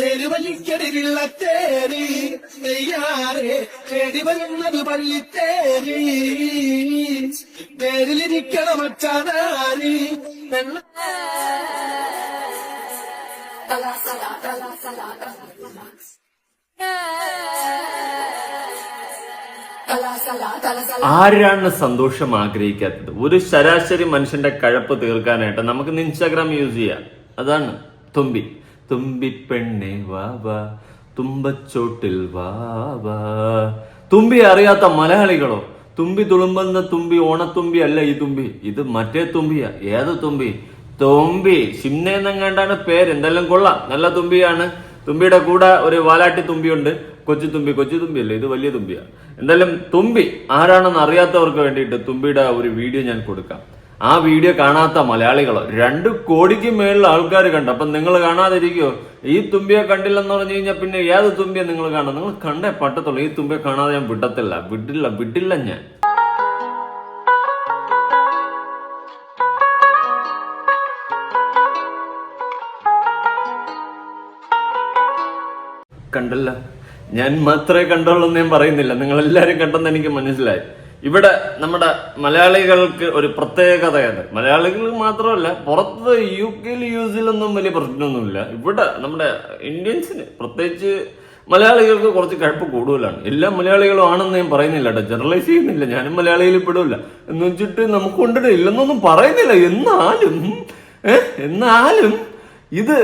തെരുവലിക്കടിവിള്ളത്തേരി നെയ്യാറെ തേടി വരുന്നത് പള്ളിത്തേരി നേരിലിരിക്കണ മച്ചാനാരി ആരാണ് സന്തോഷം ആഗ്രഹിക്കാത്തത്? ഒരു ശരാശരി മനുഷ്യന്റെ കഴപ്പ് തീർക്കാനായിട്ട് നമുക്ക് ഇൻസ്റ്റാഗ്രാം യൂസ് ചെയ്യാം. അതാണ് തുമ്പി. തുമ്പി പെണ്ണെ വാവാ തുമ്പച്ചോട്ടിൽ വാവാ. തുമ്പി അറിയാത്ത മലയാളികളോ? തുമ്പി തുളുമ്പുന്ന തുമ്പി ഓണത്തുമ്പി അല്ല ഈ തുമ്പി, ഇത് മറ്റേ തുമ്പിയാ. ഏത് തുമ്പി? തുമ്പി ഷിംനെന്നെങ്ങാണ്ടാണ് പേര്. എന്തെല്ലാം കൊള്ളാം, നല്ല തുമ്പിയാണ്. തുമ്പിയുടെ കൂടെ ഒരു വാലാട്ടി തുമ്പിയുണ്ട്. കൊച്ചു തുമ്പി അല്ലേ, ഇത് വലിയ തുമ്പിയാ. എന്തായാലും തുമ്പി ആരാണെന്ന് അറിയാത്തവർക്ക് വേണ്ടിയിട്ട് തുമ്പിയുടെ ഒരു വീഡിയോ ഞാൻ കൊടുക്കാം. ആ വീഡിയോ കാണാത്ത മലയാളികളോ 2 കോടിക്ക് മേളിൽ ആൾക്കാർ കണ്ടു. അപ്പൊ നിങ്ങൾ കാണാതിരിക്കോ? ഈ തുമ്പിയെ കണ്ടില്ലെന്ന് പറഞ്ഞു കഴിഞ്ഞാൽ പിന്നെ ഏത് തുമ്പിയെ നിങ്ങൾ കാണാം? നിങ്ങൾ കണ്ടേ പറ്റത്തുള്ളൂ. ഈ തുമ്പിയെ കാണാതെ ഞാൻ വിടില്ല ഞാൻ. കണ്ടല്ല, ഞാൻ മാത്രമേ കണ്ടുള്ളൂ എന്ന് ഞാൻ പറയുന്നില്ല, നിങ്ങൾ എല്ലാരും കണ്ടെന്ന് എനിക്ക് മനസ്സിലായി. ഇവിടെ നമ്മുടെ മലയാളികൾക്ക് ഒരു പ്രത്യേകതയാണ്. മലയാളികൾ മാത്രമല്ല, പുറത്ത് UK US വലിയ പ്രശ്നമൊന്നുമില്ല. ഇവിടെ നമ്മുടെ ഇന്ത്യൻസിന് പ്രത്യേകിച്ച് മലയാളികൾക്ക് കുറച്ച് കഴപ്പ് കൂടുതലാണ്. എല്ലാ മലയാളികളും ആണെന്ന് ഞാൻ പറയുന്നില്ല കേട്ടോ, ജനറലൈസ് ചെയ്യുന്നില്ല. ഞാനും മലയാളിയിൽ പെടില്ല എന്ന് വെച്ചിട്ട് നമുക്ക് കൊണ്ടിട്ട് ഇല്ലെന്നൊന്നും പറയുന്നില്ല. എന്നാലും ഇത്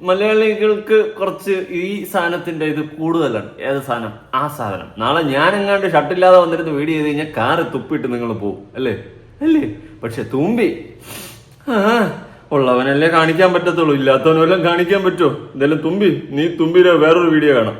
മലയാളികൾക്ക് കുറച്ച് ഈ സാധനത്തിന്റെ ഇത് കൂടുതലാണ്. ഏത് സാധനം? ആ സാധനം. നാളെ ഞാൻ എങ്ങാണ്ട് ഷർട്ടില്ലാതെ വന്നിരുന്ന് വീഡിയോ ചെയ്ത് കഴിഞ്ഞാൽ കാറ് തുപ്പിട്ട് നിങ്ങൾ പോവും അല്ലേ? പക്ഷെ തുമ്പി ഉള്ളവനല്ലേ കാണിക്കാൻ പറ്റത്തുള്ളൂ, ഇല്ലാത്തവനെല്ലാം കാണിക്കാൻ പറ്റുമോ? എന്തായാലും തുമ്പി, നീ തുമ്പിയുടെ വേറൊരു വീഡിയോ കാണാം.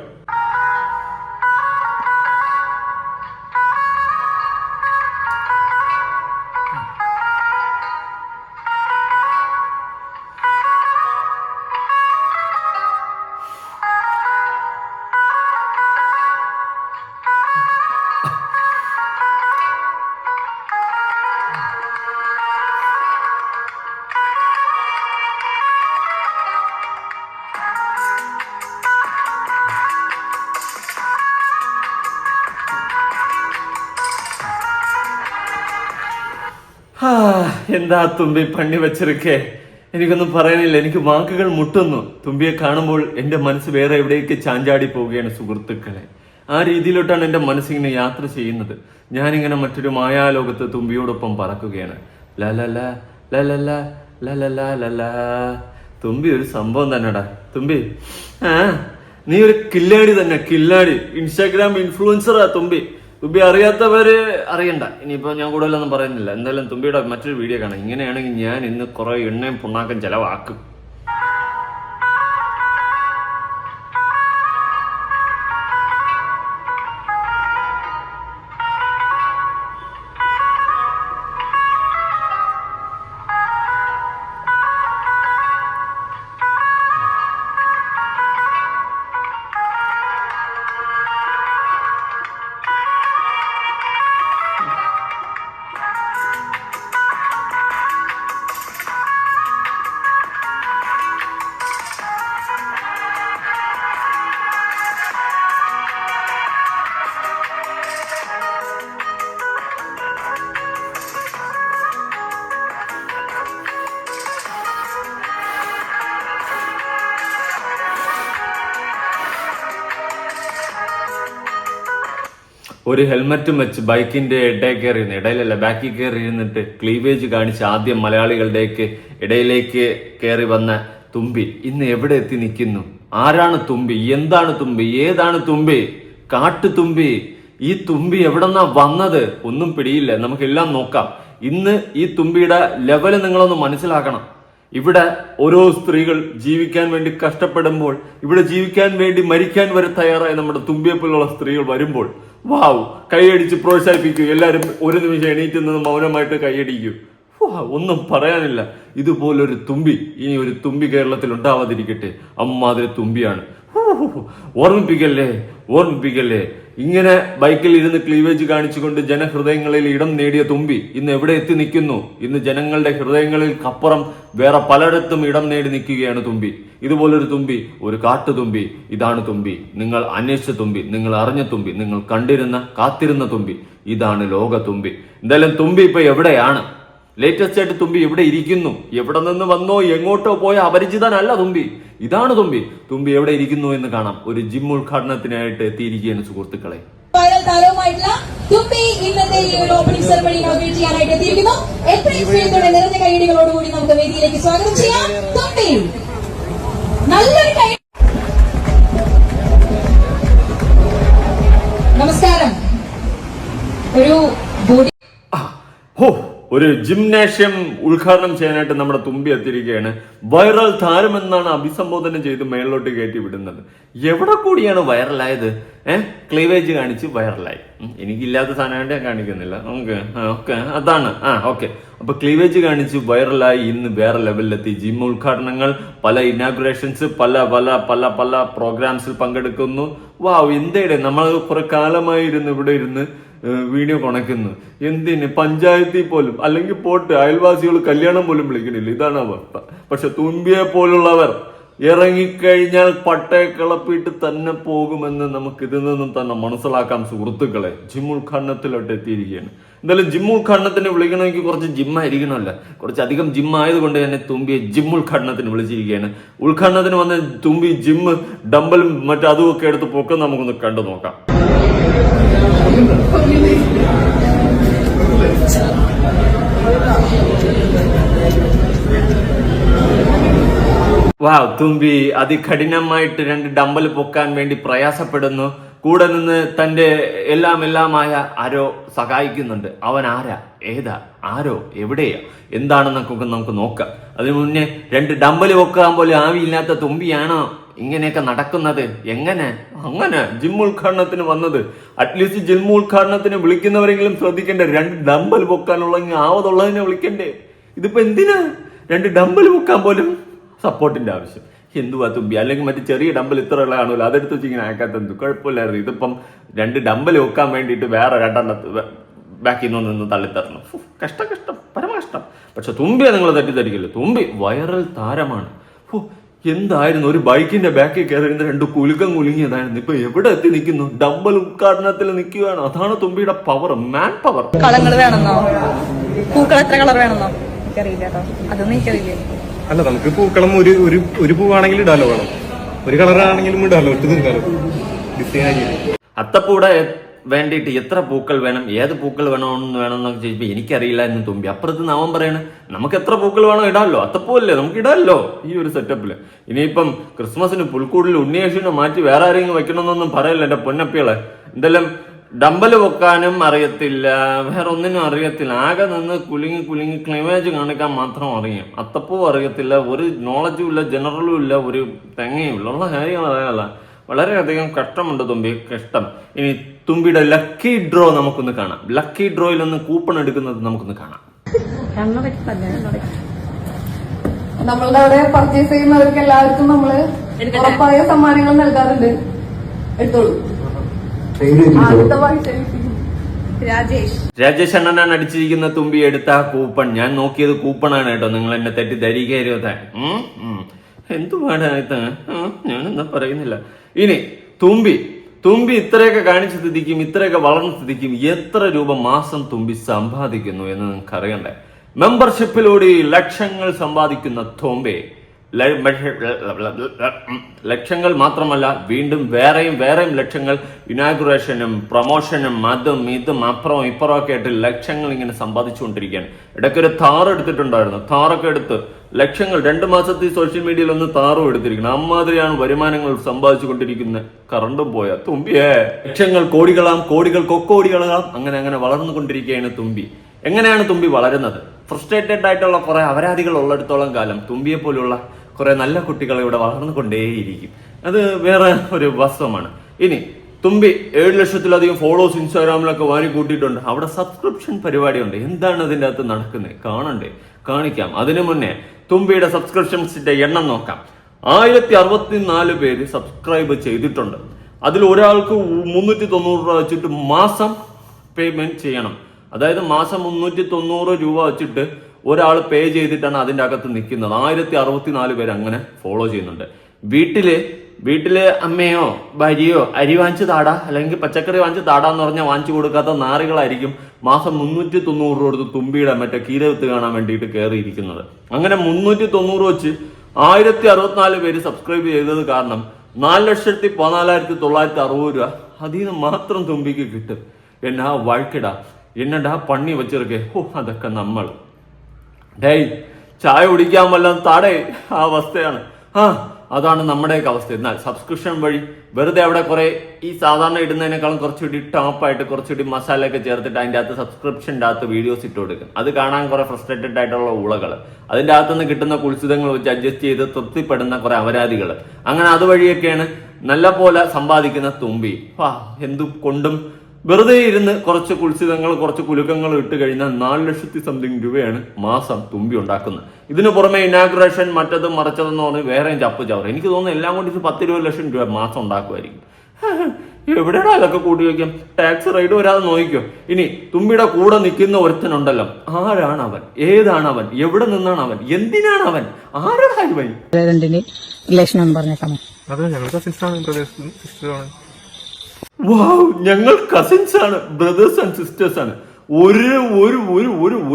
എന്താ തുമ്പി പണി വെച്ചിരിക്കേ? എനിക്കൊന്നും പറയാനില്ല, എനിക്ക് വാക്കുകൾ മുട്ടുന്നു. തുമ്പിയെ കാണുമ്പോൾ എന്റെ മനസ്സ് വേറെ എവിടേക്ക് ചാഞ്ചാടി പോവുകയാണ് സുഹൃത്തുക്കളെ. ആ രീതിയിലോട്ടാണ് എന്റെ മനസ്സിങ്ങനെ യാത്ര ചെയ്യുന്നത്. ഞാനിങ്ങനെ മറ്റൊരു മായാലോകത്ത് തുമ്പിയോടൊപ്പം പറക്കുകയാണ്. തുമ്പി ഒരു സംഭവം തന്നെടാ. തുമ്പി നീ ഒരു കില്ലാടി തന്നെ, കില്ലാടി. ഇൻസ്റ്റാഗ്രാം ഇൻഫ്ലുവൻസറാ തുമ്പി. തുമ്പി അറിയാത്തവര് അറിയണ്ട. ഇനിയിപ്പോ ഞാൻ കൂടുതലൊന്നും പറയുന്നില്ല. എന്തായാലും തുമ്പിയുടെ മറ്റൊരു വീഡിയോ കാണാം. ഇങ്ങനെയാണെങ്കിൽ ഞാൻ ഇന്ന് കുറെ എണ്ണയും പുണ്ണാക്കും ചെലവാക്കും. ഒരു ഹെൽമറ്റും വെച്ച് ബൈക്കിന്റെ ഇടയിലല്ല ബാക്കിൽ കയറി ഇരുന്നിട്ട് ക്ലീവേജ് കാണിച്ച് ആദ്യം മലയാളികളുടെയൊക്കെ ഇടയിലേക്ക് കയറി വന്ന തുമ്പി ഇന്ന് എവിടെ എത്തി നിൽക്കുന്നു? ആരാണ് തുമ്പി? എന്താണ് തുമ്പി? ഏതാണ് തുമ്പി? കാട്ടുതുമ്പി. ഈ തുമ്പി എവിടെന്നാ വന്നത്? ഒന്നും പിടിയില്ല. നമുക്കെല്ലാം നോക്കാം. ഇന്ന് ഈ തുമ്പിയുടെ ലെവല് നിങ്ങളൊന്ന് മനസ്സിലാക്കണം. ഇവിടെ ഓരോ സ്ത്രീകൾ ജീവിക്കാൻ വേണ്ടി കഷ്ടപ്പെടുമ്പോൾ, ഇവിടെ ജീവിക്കാൻ വേണ്ടി മരിക്കാൻ വരെ തയ്യാറായി നമ്മുടെ തുമ്പിയെപ്പോലുള്ള സ്ത്രീകൾ വരുമ്പോൾ വാവ്, കൈയടിച്ച് പ്രോത്സാഹിപ്പിക്കൂ. എല്ലാവരും ഒരു നിമിഷം എണീറ്റ് നിന്ന് മൗനമായിട്ട് കൈയടിക്കൂ. ഒന്നും പറയാനില്ല. ഇതുപോലൊരു തുമ്പി ഇനി ഒരു തുമ്പി കേരളത്തിൽ ഉണ്ടാവാതിരിക്കട്ടെ. അമ്മാതിരി തുമ്പിയാണ്. ഓർമ്മിപ്പിക്കല്ലേ. ഇങ്ങനെ ബൈക്കിൽ ഇരുന്ന് ക്ലീവേജ് കാണിച്ചുകൊണ്ട് ജനഹൃദയങ്ങളിൽ ഇടം നേടിയ തുമ്പി ഇന്ന് എവിടെ എത്തി നിൽക്കുന്നു? ഇന്ന് ജനങ്ങളുടെ ഹൃദയങ്ങളിൽ അപ്പുറം വേറെ പലയിടത്തും ഇടം നേടി നിൽക്കുകയാണ് തുമ്പി. ഇതുപോലൊരു തുമ്പി, ഒരു കാട്ടുതുമ്പി. ഇതാണ് തുമ്പി. നിങ്ങൾ അന്വേഷിച്ച തുമ്പി, നിങ്ങൾ അറിഞ്ഞ തുമ്പി, നിങ്ങൾ കണ്ടിരുന്ന കാത്തിരുന്ന തുമ്പി. ഇതാണ് ലോക തുമ്പി. എന്തായാലും തുമ്പി ഇപ്പൊ എവിടെയാണ്? ലേറ്റസ്റ്റ് ആയിട്ട് തുമ്പി എവിടെ ഇരിക്കുന്നു? എവിടെ നിന്ന് വന്നോ എങ്ങോട്ടോ പോയ അപരിചിതനല്ല തുമ്പി. ഇതാണ് തുമ്പി. തുമ്പി എവിടെ ഇരിക്കുന്നു എന്ന് കാണാം. ഒരു ജിം ഉദ്ഘാടനത്തിനായിട്ട് എത്തിയിരിക്കുകയാണ് സുഹൃത്തുക്കളെ. വൈറൽ താരവുമായിട്ടുള്ള തുമ്പി ഇന്നത്തെ ഈ ഒരു ഓപ്പണിംഗ് സെറമണി ഇനോഗ്രേറ്റ് ചെയ്യാനായിട്ട് എത്തിയിരിക്കുന്നു. എത്രയും സ്നേഹത്തോടെ നിറഞ്ഞ കൈയടികളോടുകൂടി നമുക്ക് വേദിയിലേക്ക് സ്വാഗതം ചെയ്യാം. തുമ്പി നല്ലൊരു കൈ. നമസ്കാരം. ഒരു ജിംനേഷ്യം ഉദ്ഘാടനം ചെയ്യാനായിട്ട് നമ്മുടെ തുമ്പി എത്തിയിരിക്കുകയാണ്. വൈറൽ താരമെന്നാണ് അഭിസംബോധന ചെയ്ത് മേളിലോട്ട് കയറ്റി വിടുന്നത്. എവിടെ കൂടിയാണ് വൈറലായത്? ക്ലീവേജ് കാണിച്ച് വൈറലായി. എനിക്കില്ലാത്ത സാധനമായിട്ട് ഞാൻ കാണിക്കുന്നില്ല. ഓക്കെ അതാണ്. ഓക്കെ. അപ്പൊ ക്ലീവേജ് കാണിച്ച് വൈറലായി ഇന്ന് വേറെ ലെവലിലെത്തി. ജിം ഉദ്ഘാടനങ്ങൾ, പല ഇനാഗുറേഷൻസ്, പല പല പല പല പ്രോഗ്രാംസിൽ പങ്കെടുക്കുന്നു. എന്തേടെ നമ്മൾ കുറെ കാലമായി ഇവിടെ ഇരുന്ന് വീഡിയോ കൊണക്കുന്നു. എന്തിന്? പഞ്ചായത്തിൽ പോലും അല്ലെങ്കിൽ പോട്ട് അയൽവാസികൾ കല്യാണം പോലും വിളിക്കണില്ല. ഇതാണ് അവസ്ഥ. പക്ഷെ തുമ്പിയെ പോലുള്ളവർ ഇറങ്ങിക്കഴിഞ്ഞാൽ പട്ടയെ കിളപ്പിയിട്ട് തന്നെ പോകുമെന്ന് നമുക്ക് ഇതിൽ നിന്നും തന്നെ മനസ്സിലാക്കാം സുഹൃത്തുക്കളെ. ജിം ഉദ്ഘാടനത്തിലോട്ട് എത്തിയിരിക്കുകയാണ്. എന്തായാലും ജിം ഉദ്ഘാടനത്തിന് വിളിക്കണമെങ്കിൽ കുറച്ച് ജിമ്മായിരിക്കണമല്ല. കുറച്ചധികം ജിം ആയതുകൊണ്ട് തന്നെ തുമ്പിയെ ജിം ഉദ്ഘാടനത്തിന് വിളിച്ചിരിക്കുകയാണ്. ഉദ്ഘാടനത്തിന് വന്ന തുമ്പി ജിം ഡമ്പലും അതും ഒക്കെ എടുത്ത് പൊക്കം നമുക്കൊന്ന് കണ്ടു നോക്കാം. തുമ്പി അതികഠിനമായിട്ട് 2 ഡമ്പൽ പൊക്കാൻ വേണ്ടി പ്രയാസപ്പെടുന്നു. കൂടെ നിന്ന് തന്റെ എല്ലാമായ ആരോ സഹായിക്കുന്നുണ്ട്. അവൻ ആരാ, ഏതാ, ആരോ, എവിടെയാ, എന്താണെന്നൊക്കെ നമുക്ക് നോക്കാം. അതിനു മുന്നേ 2 ഡമ്പൽ പൊക്കാൻ പോലും ആവിയില്ലാത്ത തുമ്പിയാണോ ഇങ്ങനെയൊക്കെ നടക്കുന്നത്? അങ്ങനെ ജിം ഉദ്ഘാടനത്തിന് വന്നത്. അറ്റ്ലീസ്റ്റ് ജിം ഉദ്ഘാടനത്തിന് വിളിക്കുന്നവരെങ്കിലും ശ്രദ്ധിക്കണ്ടേ? 2 ഡമ്പൽ പൊക്കാനുള്ള ആവതുള്ളതിനെ വിളിക്കണ്ടേ? ഇതിപ്പോ എന്തിനാ 2 ഡമ്പൽ പൊക്കാൻ പോലും സപ്പോർട്ടിന്റെ ആവശ്യം? എന്തുവാ തുമ്പി? അല്ലെങ്കിൽ മറ്റു ചെറിയ ഡമ്പൽ ഇത്ര ഉള്ള കാണുമല്ലോ, അതെടുത്ത് വെച്ചിങ്ങനെ ആക്കാത്തെന്ത് കുഴപ്പമില്ലായിരുന്നു. ഇതിപ്പം 2 ഡമ്പൽ വെക്കാൻ വേണ്ടിയിട്ട് വേറെ 2 ബാക്കിൽ നിന്ന് തള്ളിത്തരണം. കഷ്ടം, പരമകഷ്ടം. പക്ഷെ തുമ്പിയെ നിങ്ങൾ തെറ്റിദ്ധരിക്കില്ല. തുമ്പി വൈറൽ താരമാണ്. എന്തായിരുന്നു? ഒരു ബൈക്കിന്റെ ബാക്കിൽ കയറിയിരുന്ന 2 കുലുങ്ങിയതായിരുന്നു. ഇപ്പൊ എവിടെ എത്തി നിൽക്കുന്നു? ഡമ്പൽ ഉദ്ഘാടനത്തിൽ നിൽക്കുകയാണ്. അതാണ് തുമ്പിയുടെ പവർ, മാൻ പവർ. കളങ്ങൾ വേണമെന്നോ, പൂക്കൾ എത്ര കളർ വേണമെന്നോ എനിക്കറിയില്ല കേട്ടോ. അതൊന്നും എനിക്കറിയില്ല. അല്ല, നമുക്ക് പൂക്കളം ഒരു പൂവാണെങ്കിൽ ഇടാലോ, വേണം ഒരു കളറാണെങ്കിലും ഇടാലോ, ഒറ്റ തീർക്കാലോ, ഡിസൈൻ ആക്കി. അത്തപ്പൂടെ വേണ്ടിയിട്ട് എത്ര പൂക്കൾ വേണം, ഏത് പൂക്കൾ വേണമെന്നൊക്കെ ചോദിച്ചപ്പോൾ എനിക്കറിയില്ല എന്ന് തുമ്പി. അപ്പുറത്ത് നാമം പറയണ നമുക്ക് എത്ര പൂക്കൾ വേണോ ഇടാമല്ലോ, അത്തപ്പൂല്ലേ നമുക്ക് ഇടാമല്ലോ ഈ ഒരു സെറ്റപ്പില്. ഇനിയിപ്പം ക്രിസ്മസിന് പുൽക്കൂടിൽ ഉണ്ണിയേശുവിനെ മാറ്റി വേറെ ആരെങ്കിലും വെക്കണമെന്നൊന്നും പറയല്ല എന്റെ പൊന്നപ്പികളെ. എന്തെല്ലാം ഡമ്പല് പൊക്കാനും അറിയത്തില്ല, വേറെ ഒന്നിനും അറിയത്തില്ല. ആകെ നിന്ന് കുലുങ്ങി ക്ലിമേജ് കാണിക്കാൻ മാത്രം അറിയാം. അത്തപ്പൂ അറിയത്തില്ല, ഒരു നോളജും ഇല്ല, ജനറലും ഇല്ല, ഒരു തെങ്ങയും ഇല്ല. ഉള്ള കാര്യങ്ങൾ അറിയാമല്ല. വളരെയധികം കഷ്ടമുണ്ട് തുമ്പി, കഷ്ടം. ഇനി തുമ്പിയുടെ ലക്കി ഡ്രോ നമുക്കൊന്ന് കാണാം. ലക്കി ഡ്രോയിൽ ഒന്ന് കൂപ്പൺ എടുക്കുന്നത് നമുക്കൊന്ന് കാണാം. നമ്മളുടെ അവിടെ പർച്ചേസ് ചെയ്യുന്നവർക്ക് എല്ലാവർക്കും നമ്മള് ഉറപ്പായ സമ്മാനങ്ങൾ നൽകാറുണ്ട്. എടുത്തോളൂ. രാജേഷ് അണ്ണനാണ് അടിച്ചിരിക്കുന്ന തുമ്പി എടുത്ത കൂപ്പൺ. ഞാൻ നോക്കിയത് കൂപ്പണാണ് കേട്ടോ, നിങ്ങൾ എന്നെ തെറ്റിദ്ധരിക്കരുത്. എന്തുവാണ് ഞാനെന്നാ പറയുന്നില്ല. ഇനി തുമ്പി ഇത്രയൊക്കെ കാണിച്ച സ്ഥിതിക്കും ഇത്രയൊക്കെ വളർന്ന സ്ഥിതിക്കും എത്ര രൂപ മാസം തുമ്പി സമ്പാദിക്കുന്നു എന്ന് നിങ്ങൾക്ക് അറിയണ്ടേ? മെമ്പർഷിപ്പിലൂടെ ലക്ഷങ്ങൾ സമ്പാദിക്കുന്ന തുമ്പി ലക്ഷങ്ങൾ മാത്രമല്ല, വീണ്ടും വേറെയും ലക്ഷങ്ങൾ ഇനാഗുറേഷനും പ്രൊമോഷനും അതും ഇതും അപ്പുറവും ഇപ്പുറമൊക്കെ ആയിട്ട് ലക്ഷങ്ങൾ ഇങ്ങനെ സമ്പാദിച്ചുകൊണ്ടിരിക്കുകയാണ്. ഇടയ്ക്കൊരു താറ് എടുത്തിട്ടുണ്ടായിരുന്നു. താറൊക്കെ എടുത്ത് ലക്ഷങ്ങൾ 2 മാസത്തിൽ സോഷ്യൽ മീഡിയയിൽ ഒന്ന് താറും എടുത്തിരിക്കണം. അമ്മാതിരിയാണ് വരുമാനങ്ങൾ സമ്പാദിച്ചുകൊണ്ടിരിക്കുന്നത്. കറണ്ടും പോയ തുമ്പിയേ. ലക്ഷങ്ങൾ കോടികൾ കൊക്കോടികളാം. അങ്ങനെ വളർന്നുകൊണ്ടിരിക്കുകയാണ് തുമ്പി. എങ്ങനെയാണ് തുമ്പി വളരുന്നത്? ഫ്രസ്ട്രേറ്റഡ് ആയിട്ടുള്ള കുറെ അപരാധികൾ ഉള്ളിടത്തോളം കാലം തുമ്പിയെ പോലുള്ള കുറെ നല്ല കുട്ടികൾ ഇവിടെ വളർന്നുകൊണ്ടേയിരിക്കും. അത് വേറെ ഒരു വസ്തുവാണ്. ഇനി തുമ്പി 7 ലക്ഷത്തിലധികം ഫോളോവേഴ്സ് ഇൻസ്റ്റാഗ്രാമിലൊക്കെ വാരി കൂട്ടിയിട്ടുണ്ട്. അവിടെ സബ്സ്ക്രിപ്ഷൻ പരിപാടിയുണ്ട്. എന്താണ് അതിൻ്റെ അകത്ത് നടക്കുന്നത്? കാണണ്ടേ? കാണിക്കാം. അതിനു മുന്നേ തുമ്പിയുടെ സബ്സ്ക്രിപ്ഷൻസിന്റെ എണ്ണം നോക്കാം. 1064 പേര് സബ്സ്ക്രൈബ് ചെയ്തിട്ടുണ്ട്. അതിൽ ഒരാൾക്ക് 390 രൂപ വെച്ചിട്ട് മാസം പേയ്മെന്റ് ചെയ്യണം. അതായത് മാസം 390 രൂപ വെച്ചിട്ട് ഒരാൾ പേ ചെയ്തിട്ടാണ് അതിൻ്റെ അകത്ത് നിൽക്കുന്നത്. 1064 പേര് അങ്ങനെ ഫോളോ ചെയ്യുന്നുണ്ട്. വീട്ടില് അമ്മയോ ഭാര്യയോ അരി വാങ്ങിച്ച് താടാ അല്ലെങ്കിൽ പച്ചക്കറി വാങ്ങിച്ച് താടാന്ന് പറഞ്ഞാൽ വാങ്ങിച്ചു കൊടുക്കാത്ത നാറികളായിരിക്കും മാസം 390 രൂപ കൊടുത്ത് തുമ്പിയുടെ മറ്റേ കീരവിത്ത് കാണാൻ വേണ്ടിയിട്ട് കയറിയിരിക്കുന്നത്. അങ്ങനെ 390 വെച്ച് 1064 പേര് സബ്സ്ക്രൈബ് ചെയ്തത് കാരണം 4,14,960 രൂപ അതിൽ നിന്ന് മാത്രം തുമ്പിക്ക് കിട്ടും. എന്നാ വഴക്കിടാ, എന്നടാ പണി വെച്ചിരിക്കേ. അതൊക്കെ നമ്മൾ ഡേയ് ചായ കുടിക്കാൻ വല്ലതും താടേ ആ അവസ്ഥയാണ്. അതാണ് നമ്മുടെയൊക്കെ അവസ്ഥ. എന്നാൽ സബ്സ്ക്രിപ്ഷൻ വഴി വെറുതെ അവിടെ കുറെ ഈ സാധാരണ ഇടുന്നതിനേക്കാളും കുറച്ചുകൂടി ടോപ്പായിട്ട് കുറച്ചുകൂടി മസാലയൊക്കെ ചേർത്തിട്ട് അതിൻ്റെ അകത്ത് സബ്സ്ക്രിപ്ഷൻ്റെ അകത്ത് വീഡിയോസ് ഇട്ട് കൊടുക്കും. അത് കാണാൻ കുറെ ഫ്രസ്ട്രേറ്റഡ് ആയിട്ടുള്ള ഊളകൾ, അതിൻ്റെ അകത്തുനിന്ന് കിട്ടുന്ന കുൽസിതങ്ങൾ വെച്ച് അഡ്ജസ്റ്റ് ചെയ്ത് തൃപ്തിപ്പെടുന്ന കുറെ അപരാധികൾ, അങ്ങനെ അതുവഴിയൊക്കെയാണ് നല്ല പോലെ സമ്പാദിക്കുന്ന തുമ്പി. എന്തു കൊണ്ടും വെറുതെ ഇരുന്ന് കുറച്ച് കുൽസിതങ്ങൾ കുറച്ച് കുലുക്കങ്ങൾ ഇട്ട് കഴിഞ്ഞാൽ 4,00,000 രൂപയാണ് മാസം തുമ്പി ഉണ്ടാക്കുന്നത്. ഇതിനു പുറമെ ഇനാഗുറേഷൻ മറ്റതും മറിച്ചതെന്ന് പറഞ്ഞ് വേറെയും ചപ്പ് ചവറ്. എനിക്ക് തോന്നുന്നു എല്ലാം കൂടി 10-20 ലക്ഷം രൂപ മാസം ഉണ്ടാക്കുമായിരിക്കും. എവിടെയാണോ ഇതൊക്കെ കൂട്ടി വയ്ക്കാം? ടാക്സ് റൈഡ് വരാതെ നോക്കിക്കോ. ഇനി തുമ്പിയുടെ കൂടെ നിൽക്കുന്ന ഒരുത്തനുണ്ടല്ലോ, ആരാണ് അവൻ? ഏതാണ് അവൻ? എവിടെ നിന്നാണ് അവൻ? എന്തിനാണ് അവൻ? ആരാണ് ഇവൻ? റിലേഷൻ എന്ന് പറഞ്ഞേക്കാമോ? അത് ഞങ്ങൾ കസിൻസാണ്, സിസ്റ്ററാണ്. വാവ്, ഞങ്ങൾ കസിൻസ് ആണ്, ബ്രദേഴ്സ് ആൻഡ് സിസ്റ്റേഴ്സ് ആണ്.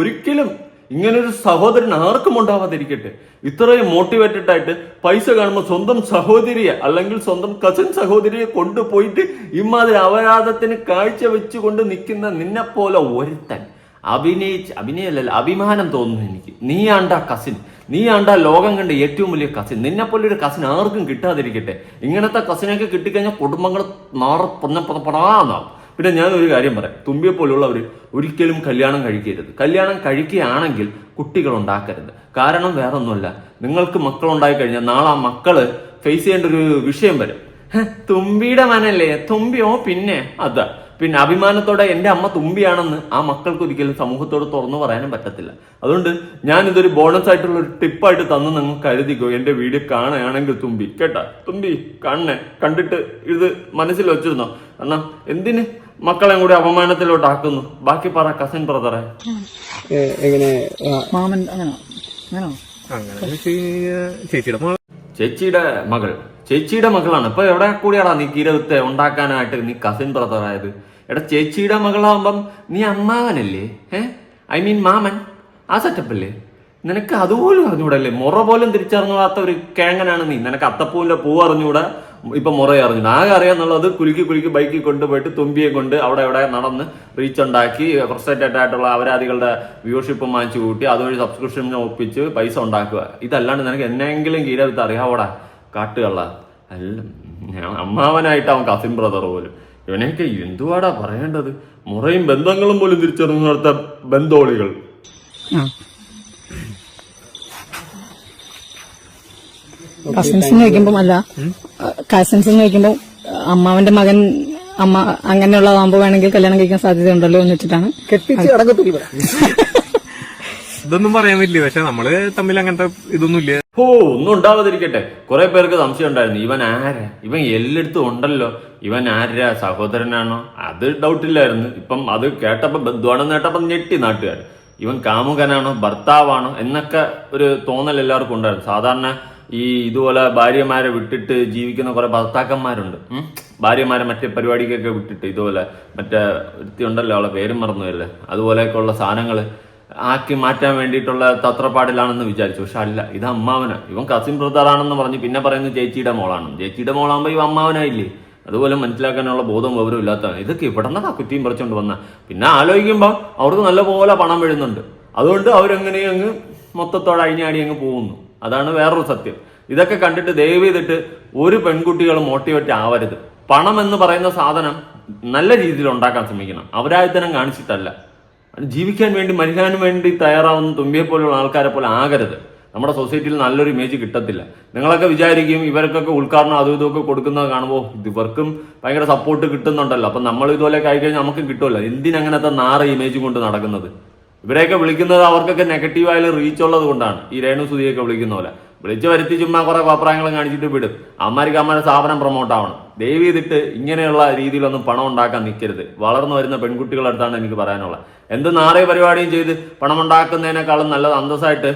ഒരിക്കലും ഇങ്ങനൊരു സഹോദരൻ ആർക്കും ഉണ്ടാവാതിരിക്കട്ടെ. ഇത്രയും മോട്ടിവേറ്റഡ് ആയിട്ട് പൈസ കാണുമ്പോൾ സ്വന്തം സഹോദരിയെ അല്ലെങ്കിൽ സ്വന്തം കസിൻ സഹോദരിയെ കൊണ്ടുപോയിട്ട് ഇമാതിരി അപരാധത്തിന് കാഴ്ച വെച്ചുകൊണ്ട് നിൽക്കുന്ന നിന്നെ പോലെ ഒരുത്തൻ അഭിനയല്ല അഭിമാനം തോന്നുന്നു എനിക്ക്. നീയാണ്ടാ കസിൻ, നീയാണ്ടാ ലോകം കണ്ട ഏറ്റവും വലിയ കസിൻ. നിന്നെ പോലെ ഒരു കസിൻ ആർക്കും കിട്ടാതിരിക്കട്ടെ. ഇങ്ങനത്തെ കസിനൊക്കെ കിട്ടിക്കഴിഞ്ഞാൽ കുടുംബങ്ങൾ പടാന്നാവും. പിന്നെ ഞാനൊരു കാര്യം പറയാം, തുമ്പിയെ പോലുള്ളവർ ഒരിക്കലും കല്യാണം കഴിക്കരുത്. കല്യാണം കഴിക്കുകയാണെങ്കിൽ കുട്ടികൾ ഉണ്ടാക്കരുത്. കാരണം വേറൊന്നുമല്ല, നിങ്ങൾക്ക് മക്കളുണ്ടായി കഴിഞ്ഞാൽ നാളെ ആ മക്കള് ഫേസ് ചെയ്യേണ്ട ഒരു വിഷയം വരും. തുമ്പിയുടെ മനല്ലേ തുമ്പിയോ, പിന്നെ അഭിമാനത്തോടെ എൻ്റെ അമ്മ തുമ്പിയാണെന്ന് ആ മക്കൾക്ക് ഒരിക്കലും സമൂഹത്തോട് തുറന്നു പറയാനും പറ്റത്തില്ല. അതുകൊണ്ട് ഞാൻ ഇതൊരു ബോണസ് ആയിട്ടുള്ള ഒരു ടിപ്പായിട്ട് തന്ന് നിങ്ങൾ കരുതിക്കോ. എൻ്റെ വീഡിയോ കാണുകയാണെങ്കിൽ തുമ്പി കേട്ടാ, തുമ്പി കണ്ടിട്ട് ഇത് മനസ്സിൽ വെച്ചിരുന്നോ? എന്നാ എന്തിന് മക്കളെയും കൂടി അപമാനത്തിലോട്ടാക്കുന്നു? ബാക്കി പറ കസിൻ ബ്രദറെ. മാമൻ ചേച്ചിയുടെ മകളാണ്. ഇപ്പൊ എവിടെ കൂടിയാടാ നീ കീരവിത്തെ ഉണ്ടാക്കാനായിട്ട് നീ കസിൻ ബ്രദർ ആയത്? ചേച്ചിയുടെ മകളാവുമ്പം നീ അമ്മാവനല്ലേ? ഐ മീൻ മാമൻ. ആ സെറ്റപ്പല്ലേ? നിനക്ക് അതുപോലും അറിഞ്ഞൂടല്ലേ? മുറ പോലും തിരിച്ചറിഞ്ഞൂടാത്ത ഒരു കിഴങ്ങനാണ് നീ. നിനക്ക് അത്തപ്പൂവിന്റെ പൂ അറിഞ്ഞൂടാ, ഇപ്പൊ മുറ അറിഞ്ഞൂടാ. ആകെ അറിയാന്നുള്ളത് കുലുക്കി ബൈക്കിൽ കൊണ്ടുപോയിട്ട് തുമ്പിയെ കൊണ്ട് അവിടെ നടന്ന് റീച്ച് ഉണ്ടാക്കി ഫ്രസ്ട്രേറ്റഡ് ആയിട്ടുള്ള അപരാധികളുടെ വ്യൂഷിപ്പ് വാങ്ങിച്ചു കൂട്ടി അതുവഴി സബ്സ്ക്രിപ്ഷൻ ഒപ്പിച്ച് പൈസ ഉണ്ടാക്കുക. ഇതല്ലാണ്ട് നിനക്ക് എന്നെങ്കിലും കീരവിത്ത് അറിയാവോടാ കാട്ടുകള്ള? അല്ല, ഞാൻ അമ്മാവനായിട്ട് അവൻ കസിൻ ബ്രദർ പോലും. ഇവനെയൊക്കെ എന്തുവാടാ പറയേണ്ടത്? മുറയും ബന്ധങ്ങളും പോലും തിരിച്ചറിഞ്ഞ ബന്ധോളികൾ. കസിൻസ് ചോദിക്കുമ്പോ അമ്മാവന്റെ മകൻ അമ്മ അങ്ങനെയുള്ളതാകുമ്പോ വേണമെങ്കിൽ കല്യാണം കഴിക്കാൻ സാധ്യതയുണ്ടല്ലോ എന്ന് വെച്ചിട്ടാണ്. ഇതൊന്നും പറയാൻ പറ്റില്ല, പക്ഷെ നമ്മള് തമ്മിൽ അങ്ങനത്തെ ഇതൊന്നും ഇല്ല. ഒന്നും ഉണ്ടാവാതിരിക്കട്ടെ. കുറെ പേർക്ക് സംശയം ഉണ്ടായിരുന്നു, ഇവൻ ആരാ? ഇവൻ എല്ലായിടത്തും ഉണ്ടല്ലോ, ഇവൻ ആരാ? സഹോദരനാണോ? അത് ഡൗട്ടില്ലായിരുന്നു. ഇപ്പം അത് കേട്ടപ്പോ ബന്ധുവാണെന്ന് കേട്ടപ്പോ ഞെട്ടി നാട്ടുകാർ. ഇവൻ കാമുകനാണോ ഭർത്താവാണോ എന്നൊക്കെ ഒരു തോന്നൽ എല്ലാവർക്കും ഉണ്ടായിരുന്നു. സാധാരണ ഈ ഇതുപോലെ ഭാര്യമാരെ വിട്ടിട്ട് ജീവിക്കുന്ന കുറെ ഭർത്താക്കന്മാരുണ്ട്. ഭാര്യമാരെ മറ്റേ പരിപാടിക്കൊക്കെ വിട്ടിട്ട് ഇതുപോലെ മറ്റേ ഒരുത്തി ഉണ്ടല്ലോ, അവളെ പേരും മറന്നുവല്ലേ, അതുപോലെയൊക്കെയുള്ള സാധനങ്ങൾ ആക്കി മാറ്റാൻ വേണ്ടിയിട്ടുള്ള തത്രപ്പാടിലാണെന്ന് വിചാരിച്ചു. പക്ഷെ അല്ല, ഇത് അമ്മാവനാ. ഇവൻ കസിൻ ബ്രദറാണെന്ന് പറഞ്ഞ് പിന്നെ പറയുന്നത് ചേച്ചിയുടെ മോളാണ്. ചേച്ചിയുടെ മോളാകുമ്പോ ഇവ അമ്മാവനായില്ലേ? അതുപോലെ മനസ്സിലാക്കാനുള്ള ബോധം വിവരം ഇല്ലാത്തതാണ്. ഇതൊക്കെ ഇവിടെന്നതാ കുറ്റിയും പറിച്ചുകൊണ്ട് വന്ന. പിന്നെ ആലോചിക്കുമ്പോൾ അവർക്ക് നല്ലപോലെ പണം വീഴുന്നുണ്ട്. അതുകൊണ്ട് അവരെങ്ങനെയും അങ്ങ് മൊത്തത്തോടെ അഴിഞ്ഞാടി അങ്ങ് പോകുന്നു. അതാണ് വേറൊരു സത്യം. ഇതൊക്കെ കണ്ടിട്ട് ദയവ് ചെയ്തിട്ട് ഒരു പെൺകുട്ടികളും മോട്ടിവേറ്റ് ആവരുത്. പണം എന്ന് പറയുന്ന സാധനം നല്ല രീതിയിൽ ഉണ്ടാക്കാൻ ശ്രമിക്കണം, അവരായത്തനം കാണിച്ചിട്ടല്ല. ജീവിക്കാൻ വേണ്ടി മരിക്കാനും വേണ്ടി തയ്യാറാവുന്ന തുമ്പിയെ പോലെയുള്ള ആൾക്കാരെ പോലെ ആകരുത്. നമ്മുടെ സൊസൈറ്റിയിൽ നല്ലൊരു ഇമേജ് കിട്ടത്തില്ല. നിങ്ങളൊക്കെ വിചാരിക്കും ഇവർക്കൊക്കെ ഉദ്ഘാടനം അതും ഇതൊക്കെ കൊടുക്കുന്നത് കാണുമ്പോൾ ഇവർക്കും ഭയങ്കര സപ്പോർട്ട് കിട്ടുന്നുണ്ടല്ലോ, അപ്പം നമ്മൾ ഇതുപോലെയൊക്കെ ആയിക്കഴിഞ്ഞാൽ നമുക്കും കിട്ടുമല്ലോ. എന്തിനങ്ങനത്തെ നാറ് ഇമേജ് കൊണ്ട് നടക്കുന്നത്? ഇവരെയൊക്കെ വിളിക്കുന്നത് അവർക്കൊക്കെ നെഗറ്റീവായാലും റീച്ച് ഉള്ളത് കൊണ്ടാണ്. ഈ രേണു സുധിയൊക്കെ വിളിക്കുന്ന പോലെ വിളിച്ചു വരുത്തി ചുമ്മാ കുറെ അഭിപ്രായങ്ങളും കാണിച്ചിട്ട് വിടും. അമ്മമാർക്ക് അമ്മയുടെ സ്ഥാപനം പ്രൊമോട്ട് ആവണം. ദയവ് ചെയ്തിട്ട് ഇങ്ങനെയുള്ള രീതിയിലൊന്നും പണം ഉണ്ടാക്കാൻ നിൽക്കരുത്. വളർന്നു വരുന്ന പെൺകുട്ടികളുടെ അടുത്താണ് എനിക്ക് പറയാനുള്ളത്. എന്ത് നാറിയ പരിപാടിയും ചെയ്ത് പണം ഉണ്ടാക്കുന്നതിനേക്കാളും നല്ലത് അന്തസ്സായിട്ട്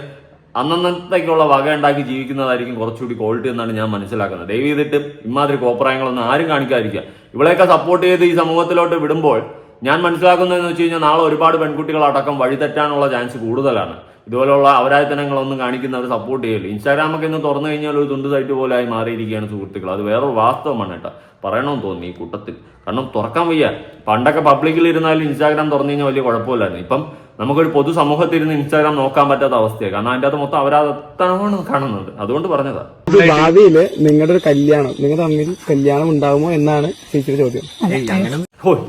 അന്നത്തേക്കുള്ള വക ഉണ്ടാക്കി ജീവിക്കുന്നതായിരിക്കും കുറച്ചുകൂടി ക്വാളിറ്റി എന്നാണ് ഞാൻ മനസ്സിലാക്കുന്നത്. ദയവ് ചെയ്തിട്ട് ഇമാതിരി കോപ്രായങ്ങളൊന്നും ആരും കാണിക്കാതിരിക്കുക. ഇവളെയൊക്കെ സപ്പോർട്ട് ചെയ്ത് ഈ സമൂഹത്തിലോട്ട് വിടുമ്പോൾ ഞാൻ മനസ്സിലാക്കുന്നതെന്ന് വെച്ച് കഴിഞ്ഞാൽ നാളെ ഒരുപാട് പെൺകുട്ടികളടക്കം വഴിതെറ്റാനുള്ള ചാൻസ് കൂടുതലാണ്. ഇതുപോലുള്ള അപരാധനങ്ങളൊന്നും കാണിക്കുന്നവർ സപ്പോർട്ട് ചെയ്യില്ല. ഇൻസ്റ്റാഗ്രാമൊക്കെ ഇന്ന് തുറന്നു കഴിഞ്ഞാൽ ഒരു തുണ്ട് സൈറ്റ് പോലെ ആയി മാറിയിരിക്കുകയാണ് സുഹൃത്തുക്കൾ. അത് വേറൊരു വാസ്തവമാണ് കേട്ടോ, പറയണമെന്ന് തോന്നി ഈ കൂട്ടത്തിൽ. കാരണം തുറക്കാൻ വയ്യ. പണ്ടൊക്കെ പബ്ലിക്കിൽ ഇരുന്നാലും ഇൻസ്റ്റാഗ്രാം തുറന്നു കഴിഞ്ഞാൽ വലിയ കുഴപ്പമില്ലായിരുന്നു. ഇപ്പം നമുക്കൊരു പൊതുസമൂഹത്തിരുന്ന് ഇൻസ്റ്റാഗ്രാം നോക്കാൻ പറ്റാത്ത അവസ്ഥയാണ്. കാരണം അതിൻ്റെ അകത്ത് മൊത്തം അപരാധത്താണ് കാണുന്നത്. അതുകൊണ്ട് പറഞ്ഞതാ. ഭാവിയില് നിങ്ങളുടെ ഒരു കല്യാണം, നിങ്ങൾ തമ്മിൽ കല്യാണം ഉണ്ടാകുമോ എന്നാണ് ചേച്ചിയുടെ ചോദ്യം.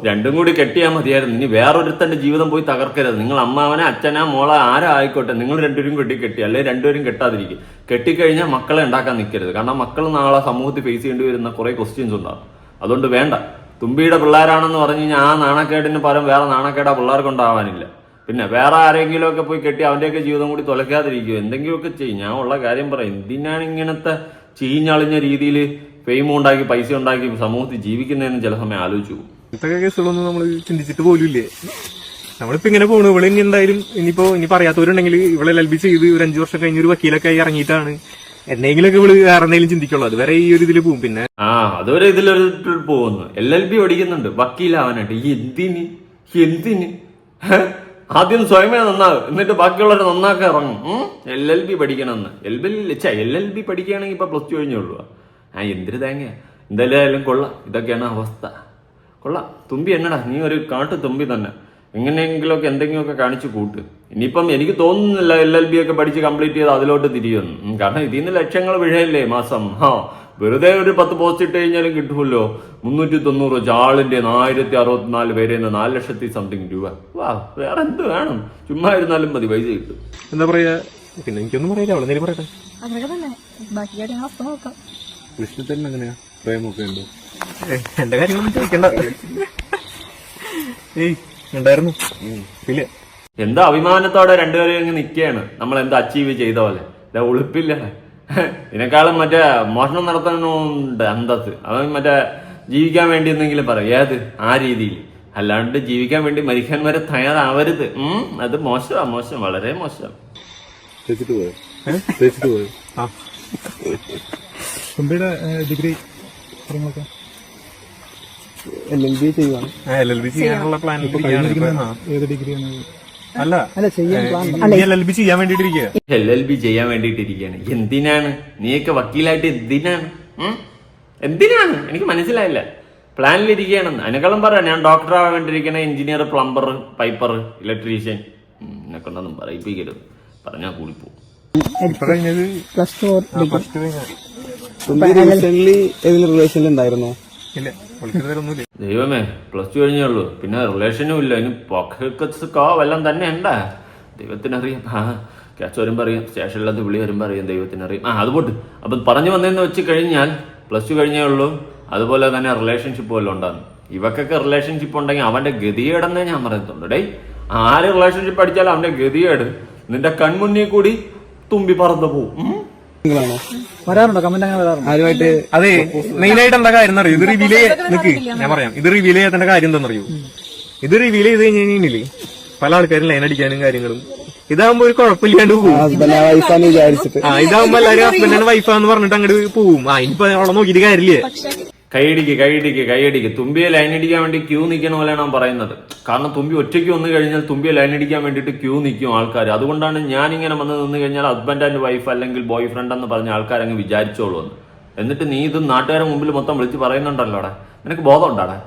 രണ്ടും കൂടി കെട്ടിയാൽ മതിയായിരുന്നു. ഇനി വേറൊരുത്തന്റെ ജീവിതം പോയി തകർക്കരുത്. നിങ്ങൾ അമ്മാവനെ അച്ഛനാ മോളെ ആരാ ആയിക്കോട്ടെ, നിങ്ങൾ രണ്ടുപേരും കെട്ടി അല്ലെങ്കിൽ രണ്ടുപേരും കെട്ടാതിരിക്കും. കെട്ടിക്കഴിഞ്ഞാൽ മക്കളെ ഉണ്ടാക്കാൻ നിൽക്കരുത്. കാരണം മക്കൾ നാളെ സമൂഹത്തിൽ ഫേസ് ചെയ്യേണ്ടി വരുന്ന കുറെ ക്വസ്റ്റ്യൻസ് ഉണ്ടാകും. അതുകൊണ്ട് വേണ്ട. തുമ്പിയുടെ പിള്ളേരാണെന്ന് പറഞ്ഞു കഴിഞ്ഞാൽ ആ നാണക്കേടിന് പകരം വേറെ നാണക്കേടാ പിള്ളേർക്ക് ഉണ്ടാവാനില്ല. പിന്നെ വേറെ ആരെങ്കിലും ഒക്കെ പോയി കെട്ടി അവന്റെയൊക്കെ ജീവിതം കൂടി തുലയ്ക്കാതിരിക്കും. എന്തെങ്കിലുമൊക്കെ ചെയ്യും. ഞാൻ ഉള്ള കാര്യം പറയാം. എന്തിനാണ് ഇങ്ങനത്തെ ചീഞ്ഞളിഞ്ഞ രീതിയിൽ ഫെയിം ഉണ്ടാക്കി പൈസ ഉണ്ടാക്കി സമൂഹത്തിൽ ജീവിക്കുന്നതെന്ന് ചില സമയം ആലോചിച്ചു പോകും. ഇതൊക്കെ കേസുകളൊന്നും നമ്മൾ ചിന്തിച്ചിട്ട് പോലുമില്ലേ. നമ്മളിപ്പോ ഇങ്ങനെ പോണു. ഇവിടെ ഇനി എന്തായാലും ഇനി പറയാത്തവരുണ്ടെങ്കിൽ ഇവിടെ LLB ചെയ്ത് ഒരു 5 വർഷം കഴിഞ്ഞ് ഒരു വക്കീലൊക്കെ ആയി ഇറങ്ങിയിട്ടാണ് എന്തെങ്കിലുമൊക്കെ ഇവള് വേറെ എന്തെങ്കിലും ചിന്തിക്കുള്ളൂ. അതുവരെ ഈ ഒരു ഇതിൽ പോകും. പിന്നെ അതുവരെ ഇതിലൊരു പോകുന്നു. LLB പഠിക്കുന്നുണ്ട് വക്കീലാവാനായിട്ട്. എന്തിന് ആദ്യം സ്വയമേ നന്നാകും, എന്നിട്ട് ബാക്കിയുള്ളവരെ നന്നാക്കാൻ ഇറങ്ങും. LLB പഠിക്കണമെന്ന്. LLB പഠിക്കുകയാണെങ്കിൽ ഇപ്പൊ +2 കഴിഞ്ഞുള്ളൂ. എന്തൊരു തേങ്ങ. എന്തായാലും കൊള്ളാം. ഇതൊക്കെയാണ് അവസ്ഥ. കൊള്ളാം. തുമ്പി എന്നടാ, നീ ഒരു കാട്ടു തുമ്പി തന്നെ. എങ്ങനെയെങ്കിലുമൊക്കെ എന്തെങ്കിലുമൊക്കെ കാണിച്ചു കൂട്ട്. ഇനിയിപ്പം എനിക്ക് തോന്നുന്നില്ല LLB ഒക്കെ പഠിച്ച് കംപ്ലീറ്റ് ചെയ്ത് അതിലോട്ട് തിരിയുന്നു. കാരണം ഇതിൽ നിന്ന് ലക്ഷങ്ങൾ വീഴയില്ലേ മാസം. വെറുതെ ഒരു 10 പോസ്റ്റ് ഇട്ട് കഴിഞ്ഞാലും കിട്ടുമല്ലോ 390 ചാളിന്റെ 1064 പേരെ 4 ലക്ഷത്തി സംതിങ് രൂപ. വാ, വേറെ എന്ത് വേണം? ചുമ്മാ ഇരുന്നാലും മതി, പൈസ കിട്ടും. എന്താ പറയാ, പിന്നെ എനിക്കൊന്നും പറയില്ല. അവളെ നേരി പറയട്ടെ. കൃഷ്ണത്തിന് എങ്ങനെയാ പ്രേമൊക്കെ ഉണ്ടോ? എന്റെ കാര്യങ്ങളൊന്നും ചോദിക്കണ്ട. ഉണ്ടായിരുന്നു. ഇല്ല, എന്താ അഭിമാനത്തോടെ രണ്ടുപേരും അങ്ങ് നിൽക്കുകയാണ്. നമ്മൾ എന്താ അച്ചീവ് ചെയ്ത പോലെ. ഉളുപ്പില്ല. ഇതിനേക്കാളും മറ്റേ മോഷണം നടത്താനുണ്ട് അന്തസ്. അവൻ മറ്റേ ജീവിക്കാൻ വേണ്ടി എന്തെങ്കിലും പറയും. ഏത് ആ രീതിയിൽ, അല്ലാണ്ട് ജീവിക്കാൻ വേണ്ടി മരിക്കാൻ വരെ തയ്യാറാവരുത്. അത് മോശം, വളരെ മോശം. ഡിഗ്രി LLB ചെയ്യുവാണ്. LLB ചെയ്യാനുള്ള പ്ലാൻ ഏത് ഡിഗ്രിയാണ്? അല്ല LLB ചെയ്യാൻ വേണ്ടിട്ടിരിക്കുക. LLB ചെയ്യാൻ വേണ്ടിയിട്ടിരിക്കുകയാണ്. എന്തിനാണ്? നീയൊക്കെ വക്കീലായിട്ട് എന്തിനാണ് എനിക്ക് മനസ്സിലായില്ല. പ്ലാനിലിരിക്കുകയാണെന്ന്. അതിനേക്കാളും പറയാം, ഞാൻ ഡോക്ടറാവാൻ വേണ്ടിയിരിക്കണ, എഞ്ചിനീയർ, പ്ലംബർ, പൈപ്പർ, ഇലക്ട്രീഷ്യൻ. എന്നെ കൊണ്ടൊന്നും പറയിപ്പിക്കരുത്, പറഞ്ഞാൽ കൂടിപ്പോകും. ഏതെങ്കിലും റിലേഷനിൽ ഉണ്ടായിരുന്നോ? ഇല്ല, ദൈവമേ, +2 കഴിഞ്ഞേ ഉള്ളൂ. പിന്നെ റിലേഷനും ഇല്ല. ഇനി പൊക്കോ വല്ലം തന്നെ ഉണ്ടാ. ദൈവത്തിനറിയാം. ക്യാച്ച് വരുമ്പോൾ അറിയാം, സ്റ്റേഷനിലത് വിളി വരുമ്പോൾ അറിയാം, ദൈവത്തിനറിയാം. അത് പോട്ട്. അപ്പം പറഞ്ഞു വന്നതെന്ന് വെച്ച് കഴിഞ്ഞാൽ +2 കഴിഞ്ഞേ ഉള്ളൂ. അതുപോലെ തന്നെ റിലേഷൻഷിപ്പ് വല്ലതും ഉണ്ടാകും. ഇവക്കൊക്കെ റിലേഷൻഷിപ്പ് ഉണ്ടെങ്കിൽ അവന്റെ ഗതികേടെന്നേ ഞാൻ പറയത്തുള്ളൂ. ഡേ, ആര് റിലേഷൻഷിപ്പ് അടിച്ചാലും അവന്റെ ഗതികേട് നിന്റെ കൺമുന്നിൽ കൂടി തുമ്പി പറന്നു പോവും. വരാറുണ്ടോ? കമന്റ് അങ്ങനെ വരാറുണ്ട്. ആരുമായിട്ട്? അതെ, മെയിനായിട്ട് എന്താ കാര്യം അറിയൂ? ഇത് റിവീൽ ഞാൻ പറയാം. ഇത് റിവീൽ ചെയ്യാത്തതിന്റെ കാര്യം എന്താണെന്നറിയൂ? ഇത് റിവീൽ ചെയ്ത് കഴിഞ്ഞില്ലേ പല ആൾക്കാരും ലൈൻ അടിക്കാനും കാര്യങ്ങളും. ഇതാകുമ്പോ ഒരു കുഴപ്പമില്ലാണ്ട് പോകും. വിചാരിച്ചിട്ട് ഇതാകുമ്പോ എല്ലാവരും ഹസ്ബൻഡാണ് വൈഫാന്ന് പറഞ്ഞിട്ട് അങ്ങോട്ട് പോവും. ഇനിയിപ്പോ അവളെ നോക്കിയിട്ട് കാര്യമില്ലേ? കൈയടിക്ക്. തുമ്പിയെ ലൈൻ അടിക്കാൻ വേണ്ടി ക്യൂ നിൽക്കണ പോലെയാണ് ഞാൻ പറയുന്നത്. കാരണം തുമ്പി ഒറ്റയ്ക്ക് വന്നു കഴിഞ്ഞാൽ തുമ്പിയെ ലൈൻ അടിക്കാൻ വേണ്ടിയിട്ട് ക്യൂ നിൽക്കും ആൾക്കാർ. അതുകൊണ്ടാണ് ഞാൻ ഇങ്ങനെ വന്ന് നിന്ന് കഴിഞ്ഞാൽ ഹസ്ബൻഡ് ആൻഡ് വൈഫ് അല്ലെങ്കിൽ ബോയ് ഫ്രണ്ട് എന്ന് പറഞ്ഞ ആൾക്കാരങ്ങ് വിചാരിച്ചോളൂ എന്ന്. എന്നിട്ട് നീ ഇത് നാട്ടുകാരുടെ മുമ്പിൽ മൊത്തം വിളിച്ച് പറയുന്നുണ്ടല്ലോ. നിനക്ക് ബോധം ഉണ്ടാടാ?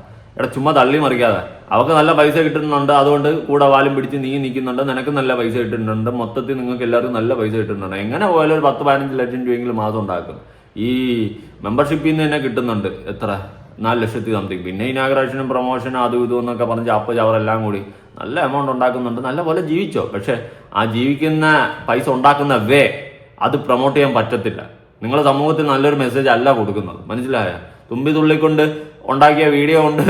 ചുമ്മാ തള്ളി മറിക്കാതെ. അവർക്ക് നല്ല പൈസ കിട്ടുന്നുണ്ട്, അതുകൊണ്ട് കൂടെ വാലും പിടിച്ച് നീ നിൽക്കുന്നുണ്ട്. നിനക്ക് നല്ല പൈസ കിട്ടുന്നുണ്ട്. മൊത്തത്തിൽ നിങ്ങൾക്ക് എല്ലാവർക്കും നല്ല പൈസ കിട്ടുന്നുണ്ട്. എങ്ങനെ പോയാലും ഒരു 10-15 ലക്ഷം രൂപയെങ്കിലും മാസം ഉണ്ടാക്കും. ഈ മെമ്പർഷിപ്പിൽ നിന്ന് തന്നെ കിട്ടുന്നുണ്ട് എത്ര? 4 ലക്ഷത്തി സംതിങ്. പിന്നെ ഇനാഗ്രേഷനും പ്രൊമോഷനും അതും ഇതും എന്നൊക്കെ പറഞ്ഞ് അവരെല്ലാം കൂടി നല്ല എമൗണ്ട് ഉണ്ടാക്കുന്നുണ്ട്. നല്ല പോലെ ജീവിച്ചോ. പക്ഷെ ആ ജീവിക്കുന്ന പൈസ ഉണ്ടാക്കുന്ന അത് പ്രൊമോട്ട് ചെയ്യാൻ പറ്റത്തില്ല. നിങ്ങൾ സമൂഹത്തിൽ നല്ലൊരു മെസ്സേജ് അല്ല കൊടുക്കുന്നത്, മനസ്സിലായ? തുമ്പി തുള്ളിക്കൊണ്ട് ഉണ്ടാക്കിയ വീഡിയോ കൊണ്ട്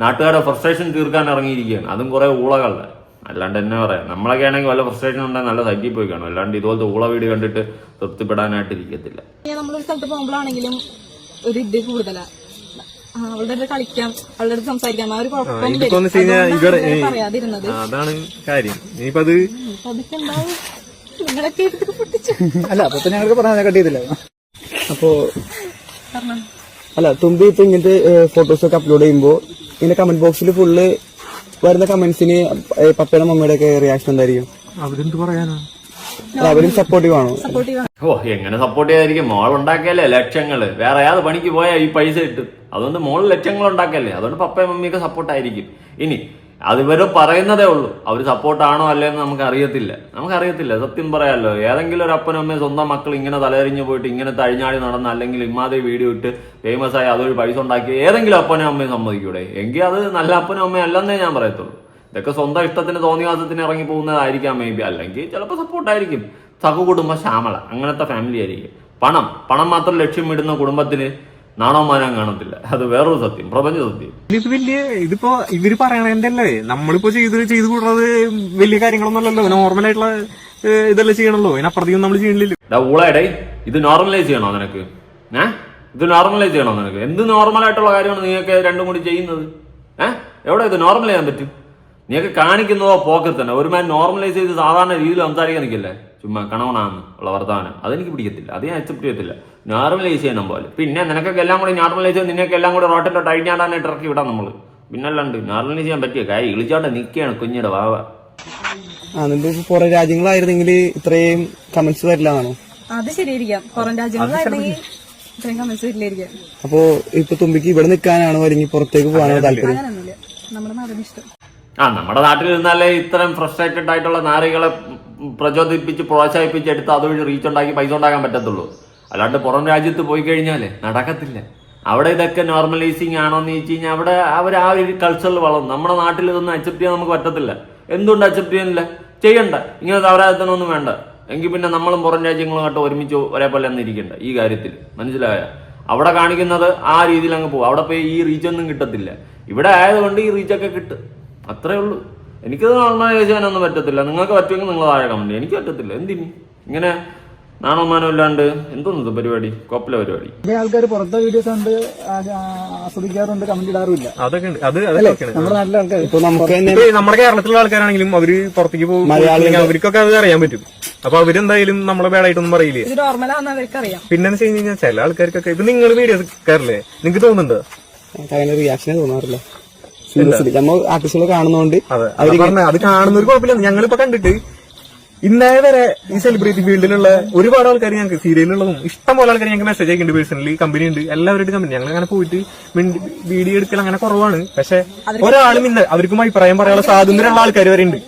നാട്ടുകാരുടെ ഫ്രസ്ട്രേഷൻ തീർക്കാൻ ഇറങ്ങിയിരിക്കുകയാണ്. അതും കുറെ ഊളകളുടെ. അല്ലാണ്ട് എന്നെ പറയാം, നമ്മളൊക്കെ ആണെങ്കിൽ വല്ല ഫ്രസ്ട്രേഷൻ ഉണ്ടെങ്കിൽ നല്ല സൈറ്റിൽ പോയി കാണും. അല്ലാണ്ട് ഇതുപോലത്തെ ഊള വീഡിയോ കണ്ടിട്ട് തൃപ്തിപ്പെടാനായിട്ട് ഇരിക്കത്തില്ല. നമ്മളൊരു സ്ഥലത്ത് പോകുമ്പോഴാണെങ്കിലും ഒരു ഇത് കൂടുതലാണ്. അവളുടെ അടുത്ത് കളിക്കാം, അവളുടെ അടുത്ത് സംസാരിക്കാം, ആ ഒരു കുഴപ്പമൊന്നും പറയാതിരുന്നത്. അതാണ് കാര്യം. ഇനിയിപ്പോ അത് അതൊക്കെ ഉണ്ടാവും. നിങ്ങളൊക്കെ എടുത്ത് പൊട്ടിച്ചു. അല്ല അപ്പൊ ഞങ്ങൾക്ക് പറഞ്ഞാൽ കട്ട് ചെയ്തില്ല. അപ്പോ അല്ല തുമ്പി ഇപ്പൊ ഇങ്ങനത്തെ ഫോട്ടോസൊക്കെ അപ്ലോഡ് ചെയ്യുമ്പോ ഇങ്ങനെ കമന്റ് ബോക്സിൽ ഫുള്ള് വരുന്ന കമന്റ്സിന് പപ്പയുടെ മമ്മയുടെ ഒക്കെ റിയാക്ഷൻ എന്തായിരിക്കും? അവരെന്ത് പറയാനാ? അവരും സപ്പോർട്ടീവ് ആണോ? എങ്ങനെ സപ്പോർട്ട് ചെയ്യാതിരിക്കും? മോൾ ഉണ്ടാക്കിയല്ലേ ലക്ഷങ്ങള്. വേറെ ഏത് പണിക്ക് പോയാൽ ഈ പൈസ കിട്ടും. അതുകൊണ്ട് മോൾ ലക്ഷങ്ങൾ ഉണ്ടാക്കല്ലേ. അതുകൊണ്ട് പപ്പയും മമ്മിയൊക്കെ സപ്പോർട്ടായിരിക്കും. ഇനി അത് ഇവര് പറയുന്നതേ ഉള്ളൂ. അവർ സപ്പോർട്ടാണോ അല്ലേന്ന് നമുക്കറിയത്തില്ല. സത്യം പറയാമല്ലോ. ഏതെങ്കിലും ഒരു അപ്പനും അമ്മയും സ്വന്തം മക്കൾ ഇങ്ങനെ തലതിരിഞ്ഞു പോയിട്ട് ഇങ്ങനെ തഴിഞ്ഞാടി നടന്ന, അല്ലെങ്കിൽ ഇമാതിരി വീഡിയോ ഇട്ട് ഫേമസ് ആയി അതൊരു പൈസ ഉണ്ടാക്കി ഏതെങ്കിലും അപ്പനും അമ്മയും സമ്മതിക്കൂടെ? എങ്കിൽ അത് നല്ല അപ്പനും അമ്മയും അല്ലെന്നേ ഞാൻ പറയത്തുള്ളൂ. ഇതൊക്കെ സ്വന്തം ഇഷ്ടത്തിന് തോന്നിവാസത്തിന് ഇറങ്ങി പോകുന്നതായിരിക്കാം മേ ബി. അല്ലെങ്കിൽ ചിലപ്പോൾ സപ്പോർട്ടായിരിക്കും. സഹകുടുംബ ശ്യാമള അങ്ങനത്തെ ഫാമിലി ആയിരിക്കും. പണം മാത്രം ലക്ഷ്യം ഇടുന്ന കുടുംബത്തിന് നാണവമാനം കാണത്തില്ല. അത് വേറൊരു സത്യം, പ്രപഞ്ച സത്യം. ഇത് ഇതിപ്പോ ഇവര് പറയണതിന്റെ അല്ലേ നമ്മളിപ്പോ ചെയ്ത് കൂടുന്നത് വലിയ കാര്യങ്ങളൊന്നും അല്ലല്ലോ. നോർമലായിട്ടുള്ള ഇതല്ലേ ചെയ്യണല്ലോ. ഇതിനപ്പുറത്തേക്കും നമ്മൾ ചെയ്യണില്ലല്ലോ. ഊളയുടെ ഇത് നോർമലൈസ് ചെയ്യണോ നിനക്ക്? ഇത് നോർമലൈസ് ചെയ്യണോ നിനക്ക്? എന്ത് നോർമലായിട്ടുള്ള കാര്യമാണ് നിങ്ങൾക്ക് രണ്ടും കൂടി ചെയ്യുന്നത്? എവിടെ ഇത് നോർമൽ ചെയ്യാൻ പറ്റും? നീയൊക്കെ കാണിക്കുന്നതോ പോക്കിൽ തന്നെ. ഒരു മാൻ നോർമലൈസ് ചെയ്ത് സാധാരണ രീതിയിൽ സംസാരിക്കാൻ നിൽക്കില്ലേ? ചുമ്മാ കണവണാന്ന് ഉള്ള വർത്തമാനം അതെനിക്ക് പിടിക്കത്തില്ല. അത് ഞാൻ അക്സെപ്റ്റ് ചെയ്യത്തില്ല. നോർമലൈസ് ചെയ്യണം പോലെ. പിന്നെ നിനക്കൊക്കെ എല്ലാം കൂടി നോർമലൈസ് ചെയ്ത് നിനക്ക് എല്ലാം കൂടി റോട്ടിലോട്ട് അഴിഞ്ഞാടാനായിട്ട് ഇറക്കി വിടാം നമ്മൾ. പിന്നല്ലാണ്ട് നോർമലൈസ് ചെയ്യാൻ പറ്റിയ കാര്യം ഇളിച്ചോട്ടെ നിൽക്കുകയാണ് കുഞ്ഞിയുടെ വാവ. പുറം രാജ്യങ്ങളായിരുന്നെങ്കിൽ ഇത്രയും കമന്റ്സ് വരില്ലാണോ? അത് ശരിയായിരിക്കാം. പുറം രാജ്യങ്ങളായിരുന്നെങ്കിൽ ഇത്രയും കമന്റ്സ് വരില്ലായിരിക്കാം. അപ്പോ ഇപ്പൊ തുമ്പിക്ക് ഇവിടെ നിൽക്കാനാണോ അല്ലെങ്കിൽ പുറത്തേക്ക് പോകാനാണോ താല്പര്യം? അങ്ങനൊന്നുമില്ല. നമ്മുടെ നാടിന് ഇഷ്ടം. നമ്മുടെ നാട്ടിൽ നിന്നാലേ ഇത്തരം ഫ്രസ്ട്രേറ്റഡ് ആയിട്ടുള്ള നാരികളെ പ്രചോദിപ്പിച്ച് പ്രോത്സാഹിപ്പിച്ച് എടുത്ത് അതുവഴി റീച്ച് ഉണ്ടാക്കി പൈസ ഉണ്ടാക്കാൻ പറ്റത്തുള്ളൂ. അല്ലാണ്ട് പുറം രാജ്യത്ത് പോയി കഴിഞ്ഞാലേ നടക്കത്തില്ല. അവിടെ ഇതൊക്കെ നോർമലൈസിങ് ആണോന്ന് ചോദിച്ചു കഴിഞ്ഞാൽ അവിടെ അവർ ആ ഒരു കൾച്ചറിൽ വളർന്നു. നമ്മുടെ നാട്ടിൽ ഇതൊന്നും അക്സെപ്റ്റ് ചെയ്യാൻ നമുക്ക് പറ്റത്തില്ല. എന്തുകൊണ്ട് അക്സെപ്റ്റ് ചെയ്യാനില്ല? ചെയ്യണ്ട. ഇങ്ങനത്തെ അവരാധനൊന്നും വേണ്ട. എങ്കിൽ പിന്നെ നമ്മളും പുറം രാജ്യങ്ങളുമായിട്ട് ഒരുമിച്ച് ഒരേപോലെ ഒന്നും ഇരിക്കണ്ട ഈ കാര്യത്തിൽ, മനസ്സിലായ? അവിടെ കാണിക്കുന്നത് ആ രീതിയിൽ അങ്ങ് പോകും. അവിടെ പോയി ഈ റീച്ചൊന്നും കിട്ടത്തില്ല. ഇവിടെ ആയതുകൊണ്ട് ഈ റീച്ചൊക്കെ കിട്ടും. അത്രേ ഉള്ളൂ. എനിക്കത് നോർമലൈസ് ചെയ്യാനൊന്നും പറ്റത്തില്ല. നിങ്ങൾക്ക് പറ്റുമെങ്കിൽ നിങ്ങൾ താഴെ കമന്റ്. എനിക്ക് പറ്റത്തില്ല. എന്തിന് ഇങ്ങനെ നാണോമാനം ഇല്ലാണ്ട് എന്തോന്നത് പരിപാടി? കോപ്പല പരിപാടി. ആൾക്കാർ പുറത്തെ വീഡിയോസ് കണ്ട് ആസ്വദിക്കാറുണ്ട്, കമന്റ് ഇടാറുമില്ല. അതൊക്കെ നമ്മുടെ നാട്ടിലെ ആൾക്കാർ ഇപ്പൊ നമുക്ക് നമ്മുടെ കേരളത്തിലുള്ള ആൾക്കാരാണെങ്കിലും അവര് പുറത്തേക്ക് പോകും, അവർക്കൊക്കെ അത് അറിയാൻ പറ്റും. അപ്പൊ അവരെന്തായാലും നമ്മളെ ബേഡായിട്ടൊന്നും പറയില്ലേ. ഇത് നോർമലാണെന്ന് അവർക്കറിയാം. പിന്നെ വെച്ച് കഴിഞ്ഞാൽ ചില ആൾക്കാർക്കൊക്കെ ഇപ്പൊ നിങ്ങൾ വീഡിയോസ് കയറില്ലേ, നിങ്ങൾക്ക് തോന്നുന്നുണ്ടോ? അങ്ങനെ റിയാക്ഷനെ തോന്നാറില്ല. നമ്മൾ ആർട്ടിസ്റ്റുകൾ കാണുന്നോണ്ട് അത് കാണുന്ന ഒരു കുഴപ്പമില്ല. ഞങ്ങളിപ്പോ കണ്ടിട്ട് ഇന്നേ വരെ ഈ സെലിബ്രിറ്റി ഫീൽഡിലുള്ള ഒരുപാട് ആൾക്കാർ ഞങ്ങൾക്ക് സീരിയലുള്ളതും ഇഷ്ടംപോലെ ആൾക്കാർ ഞങ്ങൾക്ക് മെസ്സേജ് അയക്കുന്നുണ്ട്. പേഴ്സണലി കമ്പനി ഉണ്ട്, എല്ലാവരുടെ കമ്പനി. ഞങ്ങൾ അങ്ങനെ പോയിട്ട് വീഡിയോ എടുക്കൽ അങ്ങനെ കുറവാണ്. പക്ഷെ ഒരാളും ഇന്ന് അവർക്കും അഭിപ്രായം പറയാനുള്ള സ്വാതന്ത്ര്യമുള്ള ആൾക്കാർ വരെ ഉണ്ട്.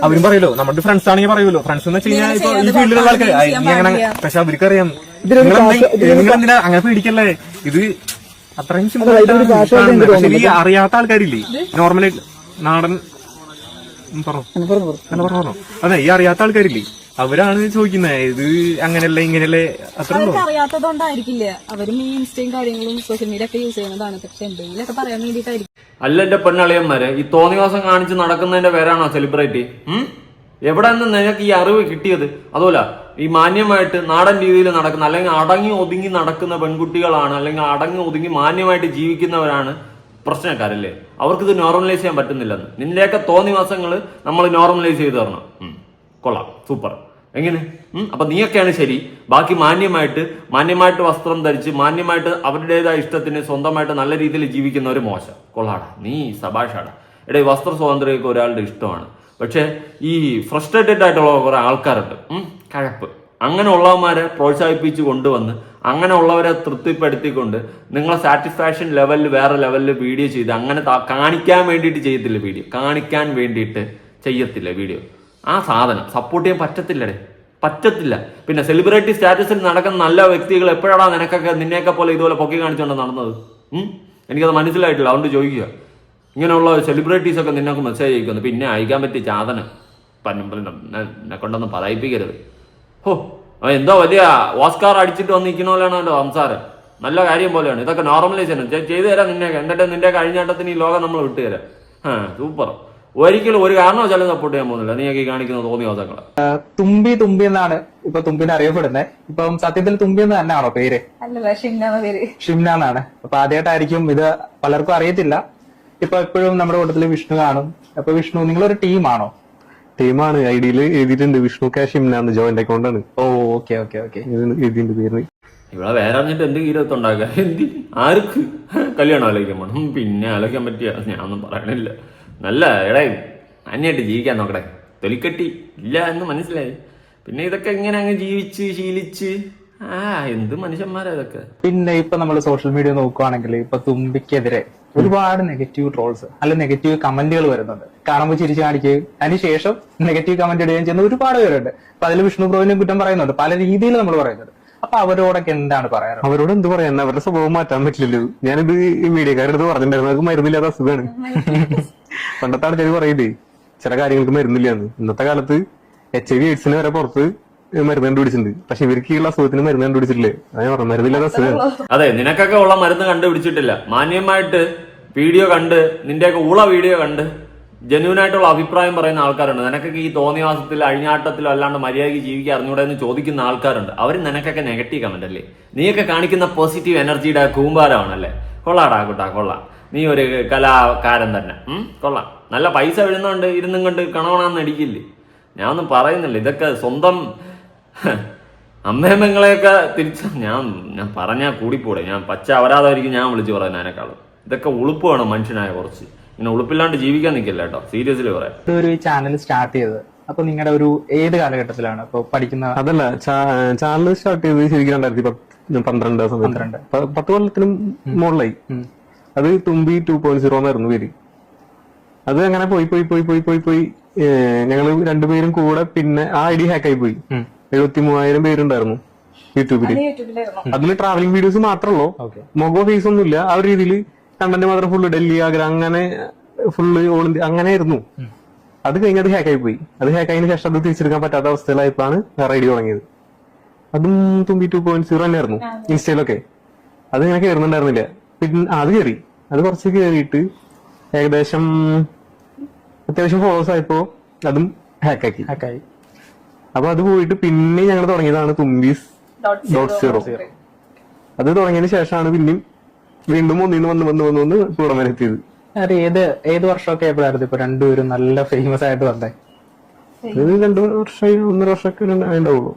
അവരും പറയല്ലോ, നമ്മുടെ ഫ്രണ്ട്സ് ആണെങ്കിൽ പറയുമല്ലോ. ഫ്രണ്ട്സ് എന്ന് വെച്ച് കഴിഞ്ഞാൽ ഇപ്പൊ ഈ ഫീൽഡിലുള്ള ആൾക്കാർ അങ്ങനെ. പക്ഷെ അവർക്കറിയാം നിങ്ങളെന്തിനാ അങ്ങനെ പേടിക്കല്ലേ, ഇത് അത്രയും സിമ്പിൾ. ഈ അറിയാത്ത ആൾക്കാരില്ലേ നോർമലായിട്ട് നാടൻ പറഞ്ഞു അതെ, ഈ അറിയാത്ത ആൾക്കാരില്ലേ അവരാണ് ചോദിക്കുന്നത് ഇത് അങ്ങനെയല്ലേ ഇങ്ങനെയല്ലേ. അത്ര അറിയാത്തതുകൊണ്ടായിരിക്കില്ല. അവരും ഈ ഇൻസ്റ്റയും കാര്യങ്ങളും സോഷ്യൽ മീഡിയ ഒക്കെ യൂസ് ചെയ്യുന്നതാണ്. പക്ഷെ എന്തെങ്കിലുമൊക്കെ പറയാൻ വേണ്ടിയിട്ടായിരിക്കും. അല്ല എന്റെ പെണ്ണളിയന്മാരെ, ഈ തോന്നിവാസം കാണിച്ച് നടക്കുന്നതിന്റെ പേരാണോ സെലിബ്രിറ്റി? എവിടെ നിന്ന് നിനക്ക് ഈ അറിവ് കിട്ടിയത്? അതുപോലെ ഈ മാന്യമായിട്ട് നാടൻ രീതിയിൽ നടക്കുന്ന, അല്ലെങ്കിൽ അടങ്ങി ഒതുങ്ങി നടക്കുന്ന പെൺകുട്ടികളാണ്, അല്ലെങ്കിൽ അടങ്ങി ഒതുങ്ങി മാന്യമായിട്ട് ജീവിക്കുന്നവരാണ് പ്രശ്നക്കാരല്ലേ? അവർക്കിത് നോർമലൈസ് ചെയ്യാൻ പറ്റുന്നില്ലെന്ന്. നിന്റെയൊക്കെ തോന്നിവാസങ്ങൾ നമ്മൾ നോർമലൈസ് ചെയ്ത് തരണം. കൊള്ളാം, സൂപ്പർ. എങ്ങനെ? അപ്പൊ നീയൊക്കെയാണ് ശരി. ബാക്കി മാന്യമായിട്ട് വസ്ത്രം ധരിച്ച് മാന്യമായിട്ട് അവരുടേതായ ഇഷ്ടത്തിന് സ്വന്തമായിട്ട് നല്ല രീതിയിൽ ജീവിക്കുന്നവർ മോശം. കൊള്ളാടാ, നീ സഭാഷാടാ. എടേ, വസ്ത്ര സ്വാതന്ത്ര്യമൊക്കെ ഒരാളുടെ ഇഷ്ടമാണ്. പക്ഷെ ഈ ഫ്രസ്ട്രേറ്റഡ് ആയിട്ടുള്ള കുറെ ആൾക്കാരുണ്ട്, കഴപ്പ്. അങ്ങനെയുള്ളവന്മാരെ പ്രോത്സാഹിപ്പിച്ച് കൊണ്ടുവന്ന് അങ്ങനെയുള്ളവരെ തൃപ്തിപ്പെടുത്തിക്കൊണ്ട് നിങ്ങളെ സാറ്റിസ്ഫാക്ഷൻ ലെവലിൽ വേറെ ലെവലിൽ വീഡിയോ ചെയ്ത് അങ്ങനെ കാണിക്കാൻ വേണ്ടിയിട്ട് ചെയ്യത്തില്ല. വീഡിയോ കാണിക്കാൻ വേണ്ടിയിട്ട് ചെയ്യത്തില്ല വീഡിയോ. ആ സാധനം സപ്പോർട്ട് ചെയ്യാൻ പറ്റത്തില്ല. പിന്നെ സെലിബ്രിറ്റി സ്റ്റാറ്റസിൽ നടക്കുന്ന നല്ല വ്യക്തികൾ എപ്പോഴാണ് നിന്നെയൊക്കെ പോലെ ഇതുപോലെ പൊക്കി കാണിച്ചുകൊണ്ട് നടന്നത്? എനിക്കത് മനസ്സിലായിട്ടില്ല. അതുകൊണ്ട് ചോദിക്കുക. ഇങ്ങനെയുള്ള സെലിബ്രിറ്റീസ് ഒക്കെ നിന്നൊക്കെ മെസ്സേജ് അയക്കുന്നു. പിന്നെ അയക്കാൻ പറ്റിയ സാധനം എന്നെ കൊണ്ടൊന്നും പറയിപ്പിക്കരുത്. ഹോ എന്തോ വലിയ ഓസ്കാർ അടിച്ചിട്ട് വന്നിരിക്കുന്ന പോലെയാണ് അവന്റെ സംസാരം. നല്ല കാര്യം പോലെയാണ് ഇതൊക്കെ. നോർമലൈസേഷൻ ചെയ്തു തരാം നിന്നെ, എന്നിട്ട് നിന്റെ കഴിഞ്ഞാട്ടത്തിന് ഈ ലോകം നമ്മൾ വിട്ടുതരാം. സൂപ്പർ. ഒരിക്കലും ഒരു കാരണവശാലും സപ്പോർട്ട് ചെയ്യാൻ പോകുന്നില്ല നീയൊക്കെ ഈ കാണിക്കുന്ന തോന്നിയ ദിവസങ്ങളെ. തുമ്പി എന്നാണ് ഇപ്പൊ തുമ്പിനെ അറിയപ്പെടുന്നത്. ഇപ്പം സത്യത്തിൽ തുമ്പി എന്ന് തന്നെയാണോ പേര്? അല്ലല്ല, ഷിംന പേര്. ഷിംന എന്നാണ്. അപ്പൊ ആദ്യമായിട്ടായിരിക്കും ഇത്, പലർക്കും അറിയത്തില്ല. ഇപ്പൊ എപ്പോഴും നമ്മുടെ കൂട്ടത്തില് വിഷ്ണു കാണും. അപ്പൊ വിഷ്ണു, നിങ്ങളൊരു ടീമാണോ? ടീമാണ്. ഐഡിയിൽ എഴുതിയിട്ടുണ്ട് വിഷ്ണു ഷിംന ജോയിന്റ് അക്കൗണ്ട് ആണ്. ഓ ഓക്കെ ഓക്കെ ഓക്കെ. എഴുതിയിട്ടുണ്ട് പേര്. ഇവിടെ വേറെ അറിഞ്ഞിട്ട് എന്ത് കീരത്തുണ്ടാക്കുക? എന്തി ആർക്ക് കല്യാണം ആലോചിക്കാൻ പോണം? പിന്നെ ആലോചിക്കാൻ പറ്റിയ ഞാനൊന്നും പറയണില്ല. നല്ല എടേ അന്യായിട്ട് ജീവിക്കാൻ നോക്കടേ. തൊലിക്കെട്ടി ഇല്ല എന്ന് മനസ്സിലായി. പിന്നെ ഇതൊക്കെ ഇങ്ങനെ അങ്ങ് ജീവിച്ച് ശീലിച്ച് എന്ത് മനുഷ്യന്മാരാ ഇതൊക്കെ. പിന്നെ ഇപ്പൊ നമ്മൾ സോഷ്യൽ മീഡിയ നോക്കുവാണെങ്കിൽ ഇപ്പൊ തുമ്പിക്കെതിരെ ഒരുപാട് നെഗറ്റീവ് ട്രോൾസ് അല്ല നെഗറ്റീവ് കമന്റുകൾ വരുന്നുണ്ട്. കാണുമ്പോൾ ചിരിച്ചു കാണിക്കുകയും അതിനുശേഷം നെഗറ്റീവ് കമന്റ് ഇടുകയും ചെയ്യുന്ന ഒരുപാട് പേരുണ്ട്. അപ്പൊ അതിൽ വിഷ്ണു ബ്രോവിനെ കുറ്റം പറയുന്നുണ്ട്, പല രീതിയിൽ നമ്മൾ പറയുന്നുണ്ട്. അപ്പൊ അവരോടൊക്കെ എന്താണ് പറയാറ്? അവരോട് എന്ത് പറയാൻ, അവരുടെ സ്വഭാവം മാറ്റാൻ പറ്റില്ലല്ലോ. ഞാനിത് ഈ മീഡിയക്കാരുടെ അടുത്ത് പറഞ്ഞിട്ടുണ്ടായിരുന്നു, അവർക്ക് മരുന്നില്ലാത്ത അസുഖമാണ്. പണ്ടത്തെ ആൾക്കാർ പറയില്ലേ ചില കാര്യങ്ങൾക്ക് മരുന്നില്ലാന്ന്. ഇന്നത്തെ കാലത്ത് HIV AIDS വരെ പുറത്ത് മരുന്ന് കണ്ടുപിടിച്ചിട്ടുണ്ട്. പക്ഷെ ഇവർക്ക് ഈ അസുഖത്തിന് മരുന്ന് കണ്ടുപിടിച്ചിട്ടില്ലേ? അതായത് പറഞ്ഞു മരുന്നില്ലാത്ത അസുഖം. അതെ, നിനക്കൊക്കെ ഉള്ള മരുന്ന് കണ്ടുപിടിച്ചിട്ടില്ല. മാന്യമായിട്ട് വീഡിയോ കണ്ട് നിന്റെയൊക്കെ വീഡിയോ കണ്ട് ജെന്യൂനായിട്ടുള്ള അഭിപ്രായം പറയുന്ന ആൾക്കാരുണ്ട്. നിനക്കൊക്കെ ഈ തോന്നിവാസത്തിൽ അഴിഞ്ഞാട്ടത്തിലോ അല്ലാണ്ട് മര്യാദയ്ക്ക് ജീവിക്കാൻ അറിഞ്ഞൂടെ എന്ന് ചോദിക്കുന്ന ആൾക്കാരുണ്ട്. അവർ നിനക്കൊക്കെ നെഗറ്റീവ് കമന്റ് അല്ലേ? നീയൊക്കെ കാണിക്കുന്ന പോസിറ്റീവ് എനർജിയുടെ കൂമ്പാരമാണല്ലേ? കൊള്ളാടാ കൂട്ടാ, കൊള്ളാം. നീ ഒരു കലാകാരൻ തന്നെ. കൊള്ളാം. നല്ല പൈസ വീഴുന്നുണ്ട്, ഇരുന്നും കൊണ്ട് കണവണാന്ന് അടിക്കില്ലേ? ഞാൻ ഒന്നും പറയുന്നില്ല. ഇതൊക്കെ സ്വന്തം അമ്മയമ്മങ്ങളെയൊക്കെ ഞാൻ പറഞ്ഞാൽ കൂടിപ്പോടെ. ഞാൻ പച്ച അപരാധമായിരിക്കും ഞാൻ വിളിച്ചു പറയുന്നത് അതിനേക്കാളും. ഇതൊക്കെ ഉളുപ്പ് വേണം മനുഷ്യനായ കുറച്ച്. ഇങ്ങനെ ഉളുപ്പില്ലാണ്ട് ജീവിക്കാൻ നിൽക്കില്ല കേട്ടോ, സീരിയസ്ലി പറയാം. ഒരു ചാനൽ സ്റ്റാർട്ട് ചെയ്തത് അപ്പൊ നിങ്ങളുടെ ഒരു ഏത് കാലഘട്ടത്തിലാണ്? ഇപ്പൊ പഠിക്കുന്ന? അതല്ല, ചാനൽ സ്റ്റാർട്ട് ചെയ്തത് ശരിക്കും 2012 സമയത്ത്. 10 കൊല്ലത്തിനും മുകളിലായി. അത് തുമ്പി 2.0 എന്നായിരുന്നു പേര്. അത് അങ്ങനെ പോയി ഞങ്ങള് രണ്ടുപേരും കൂടെ പിന്നെ ആ ഐഡി ഹാക്കായി പോയി. 73,000 പേരുണ്ടായിരുന്നു യൂട്യൂബില്. അതിൽ ട്രാവലിംഗ് വീഡിയോസ് മാത്രമല്ലോ, മുഖോ ഫേസ് ഒന്നുമില്ല. ആ ഒരു രീതിയിൽ കണ്ടന്റ് മാത്രം ഫുള്ള് ഡൽഹി, ആഗ്ര, അങ്ങനെ ഫുള്ള് ഓൾ ഇന്ത്യ അങ്ങനെ ആയിരുന്നു. അത് കഴിഞ്ഞ് അത് ഹാക്കായി പോയി. അത് ഹാക്കായതിനു ശേഷം അത് തിരിച്ചെടുക്കാൻ പറ്റാത്ത അവസ്ഥയിലായപ്പോഴാണ് വേറെ ഐഡി തുടങ്ങിയത്. അതും തുമ്പി 2.0 തന്നെയായിരുന്നു ഇൻസ്റ്റയിലൊക്കെ. അത് ഇങ്ങനെ കയറുന്നുണ്ടായിരുന്നില്ല. പിന്നെ അത് കയറി, അത് കുറച്ച് കയറിയിട്ട് ഏകദേശം അത്യാവശ്യം ഫോളോവേഴ്സ് ആയപ്പോ അതും ഹാക്കായി. അപ്പൊ അത് പോയിട്ട് പിന്നെ ഞങ്ങൾ തുടങ്ങിയതാണ് tumbis.0. അത് തുടങ്ങിയതിന് ശേഷമാണ് പിന്നെയും വീണ്ടും വന്ന് കൂടെ വരെ എത്തിയത്. ഏത് വർഷമൊക്കെ എപ്പോഴായിരുന്നു ഇപ്പൊ രണ്ടുപേരും നല്ല ഫേമസ് ആയിട്ട് വന്നേ? ഇത് 2 വർഷമായി, 1.5 വർഷമൊക്കെ ഉണ്ടാവുള്ളൂ.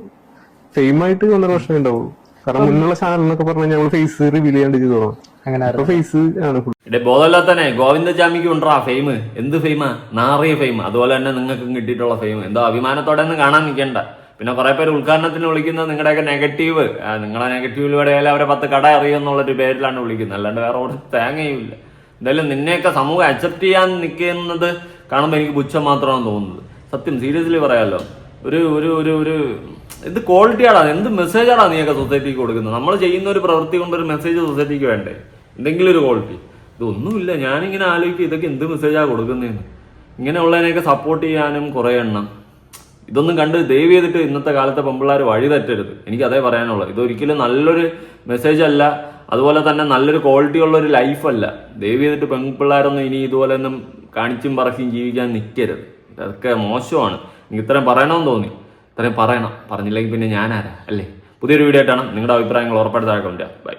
ഫെയിം ആയിട്ട് 1.5 വർഷമേ ഉണ്ടാവുള്ളൂ. കാരണം മുന്നുള്ള ചാനൽ എന്നൊക്കെ പറഞ്ഞാൽ ഞങ്ങൾ ഫേസ് റിവീൽ ചെയ്യാണ്ട് ചെയ്തു തുടങ്ങും. അങ്ങനെ ഫേസ് ആണ് ഫുൾ. ഇടെ ബോധമില്ലാത്തന്നെ ഗോവിന്ദചാമിക്ക് ഉണ്ടാ ഫെയിം. എന്ത് ഫെയിമാ? നാറിയ ഫെയിം. അതുപോലെ തന്നെ നിങ്ങൾക്കും കിട്ടിയിട്ടുള്ള ഫെയിം എന്തോ അഭിമാനത്തോടെ ഒന്നും കാണാൻ നിൽക്കേണ്ട. പിന്നെ കുറെ പേര് ഉദ്ഘാടനത്തിന് വിളിക്കുന്നത് നിങ്ങളുടെയൊക്കെ നെഗറ്റീവ്, നിങ്ങളെ നെഗറ്റീവിലൂടെ അവരെ 10 കട അറിയുമെന്നുള്ളൊരു പേരിലാണ് വിളിക്കുന്നത്. അല്ലാണ്ട് വേറെ ഒരു തേങ്ങയുമില്ല. എന്തായാലും നിന്നെയൊക്കെ സമൂഹം അക്സെപ്റ്റ് ചെയ്യാൻ നിൽക്കുന്നത് കാണുമ്പോൾ എനിക്ക് പുച്ഛം മാത്രമാണെന്ന് തോന്നുന്നത്. സത്യം സീരിയസ്ലി പറയാമല്ലോ. ഒരു ഒരു ഒരു ഒരു ഇത് ക്വാളിറ്റിയാടാ, എന്ത് മെസ്സേജാടാ നീയൊക്കെ സൊസൈറ്റിക്ക് കൊടുക്കുന്നത്? നമ്മൾ ചെയ്യുന്ന ഒരു പ്രവൃത്തി കൊണ്ടൊരു മെസ്സേജ് സൊസൈറ്റിക്ക് വേണ്ടേ? എന്തെങ്കിലും ഒരു ക്വാളിറ്റി. ഇതൊന്നുമില്ല. ഞാനിങ്ങനെ ആലോചിക്കും ഇതൊക്കെ എന്ത് മെസ്സേജാണ് കൊടുക്കുന്നതെന്ന്. ഇങ്ങനെയുള്ളതിനെയൊക്കെ സപ്പോർട്ട് ചെയ്യാനും കുറേ എണ്ണം. ഇതൊന്നും കണ്ട് ദയവ് ചെയ്തിട്ട് ഇന്നത്തെ കാലത്തെ പെൺപിള്ളേർ വഴി തെറ്റരുത്. എനിക്ക് അതേ പറയാനുള്ളത്. ഇതൊരിക്കലും നല്ലൊരു മെസ്സേജ് അല്ല, അതുപോലെ തന്നെ നല്ലൊരു ക്വാളിറ്റി ഉള്ള ഒരു ലൈഫല്ല. ദയവ് ചെയ്തിട്ട് പെൺപിള്ളേരൊന്നും ഇനി ഇതുപോലെ ഒന്നും കാണിച്ചും പറക്കിയും ജീവിക്കാൻ നിൽക്കരുത്. ഇതൊക്കെ മോശമാണ്. എനിക്ക് ഇത്രയും പറയണമെന്ന് തോന്നി. ഇത്രയും പറയണം. പറഞ്ഞില്ലെങ്കിൽ പിന്നെ ഞാനാരാ അല്ലേ? പുതിയൊരു വീഡിയോ ആയിട്ടാണ്. നിങ്ങളുടെ അഭിപ്രായങ്ങൾ ഉറപ്പായിട്ട് താഴെ കൊണ്ടുവരാം. ബൈ.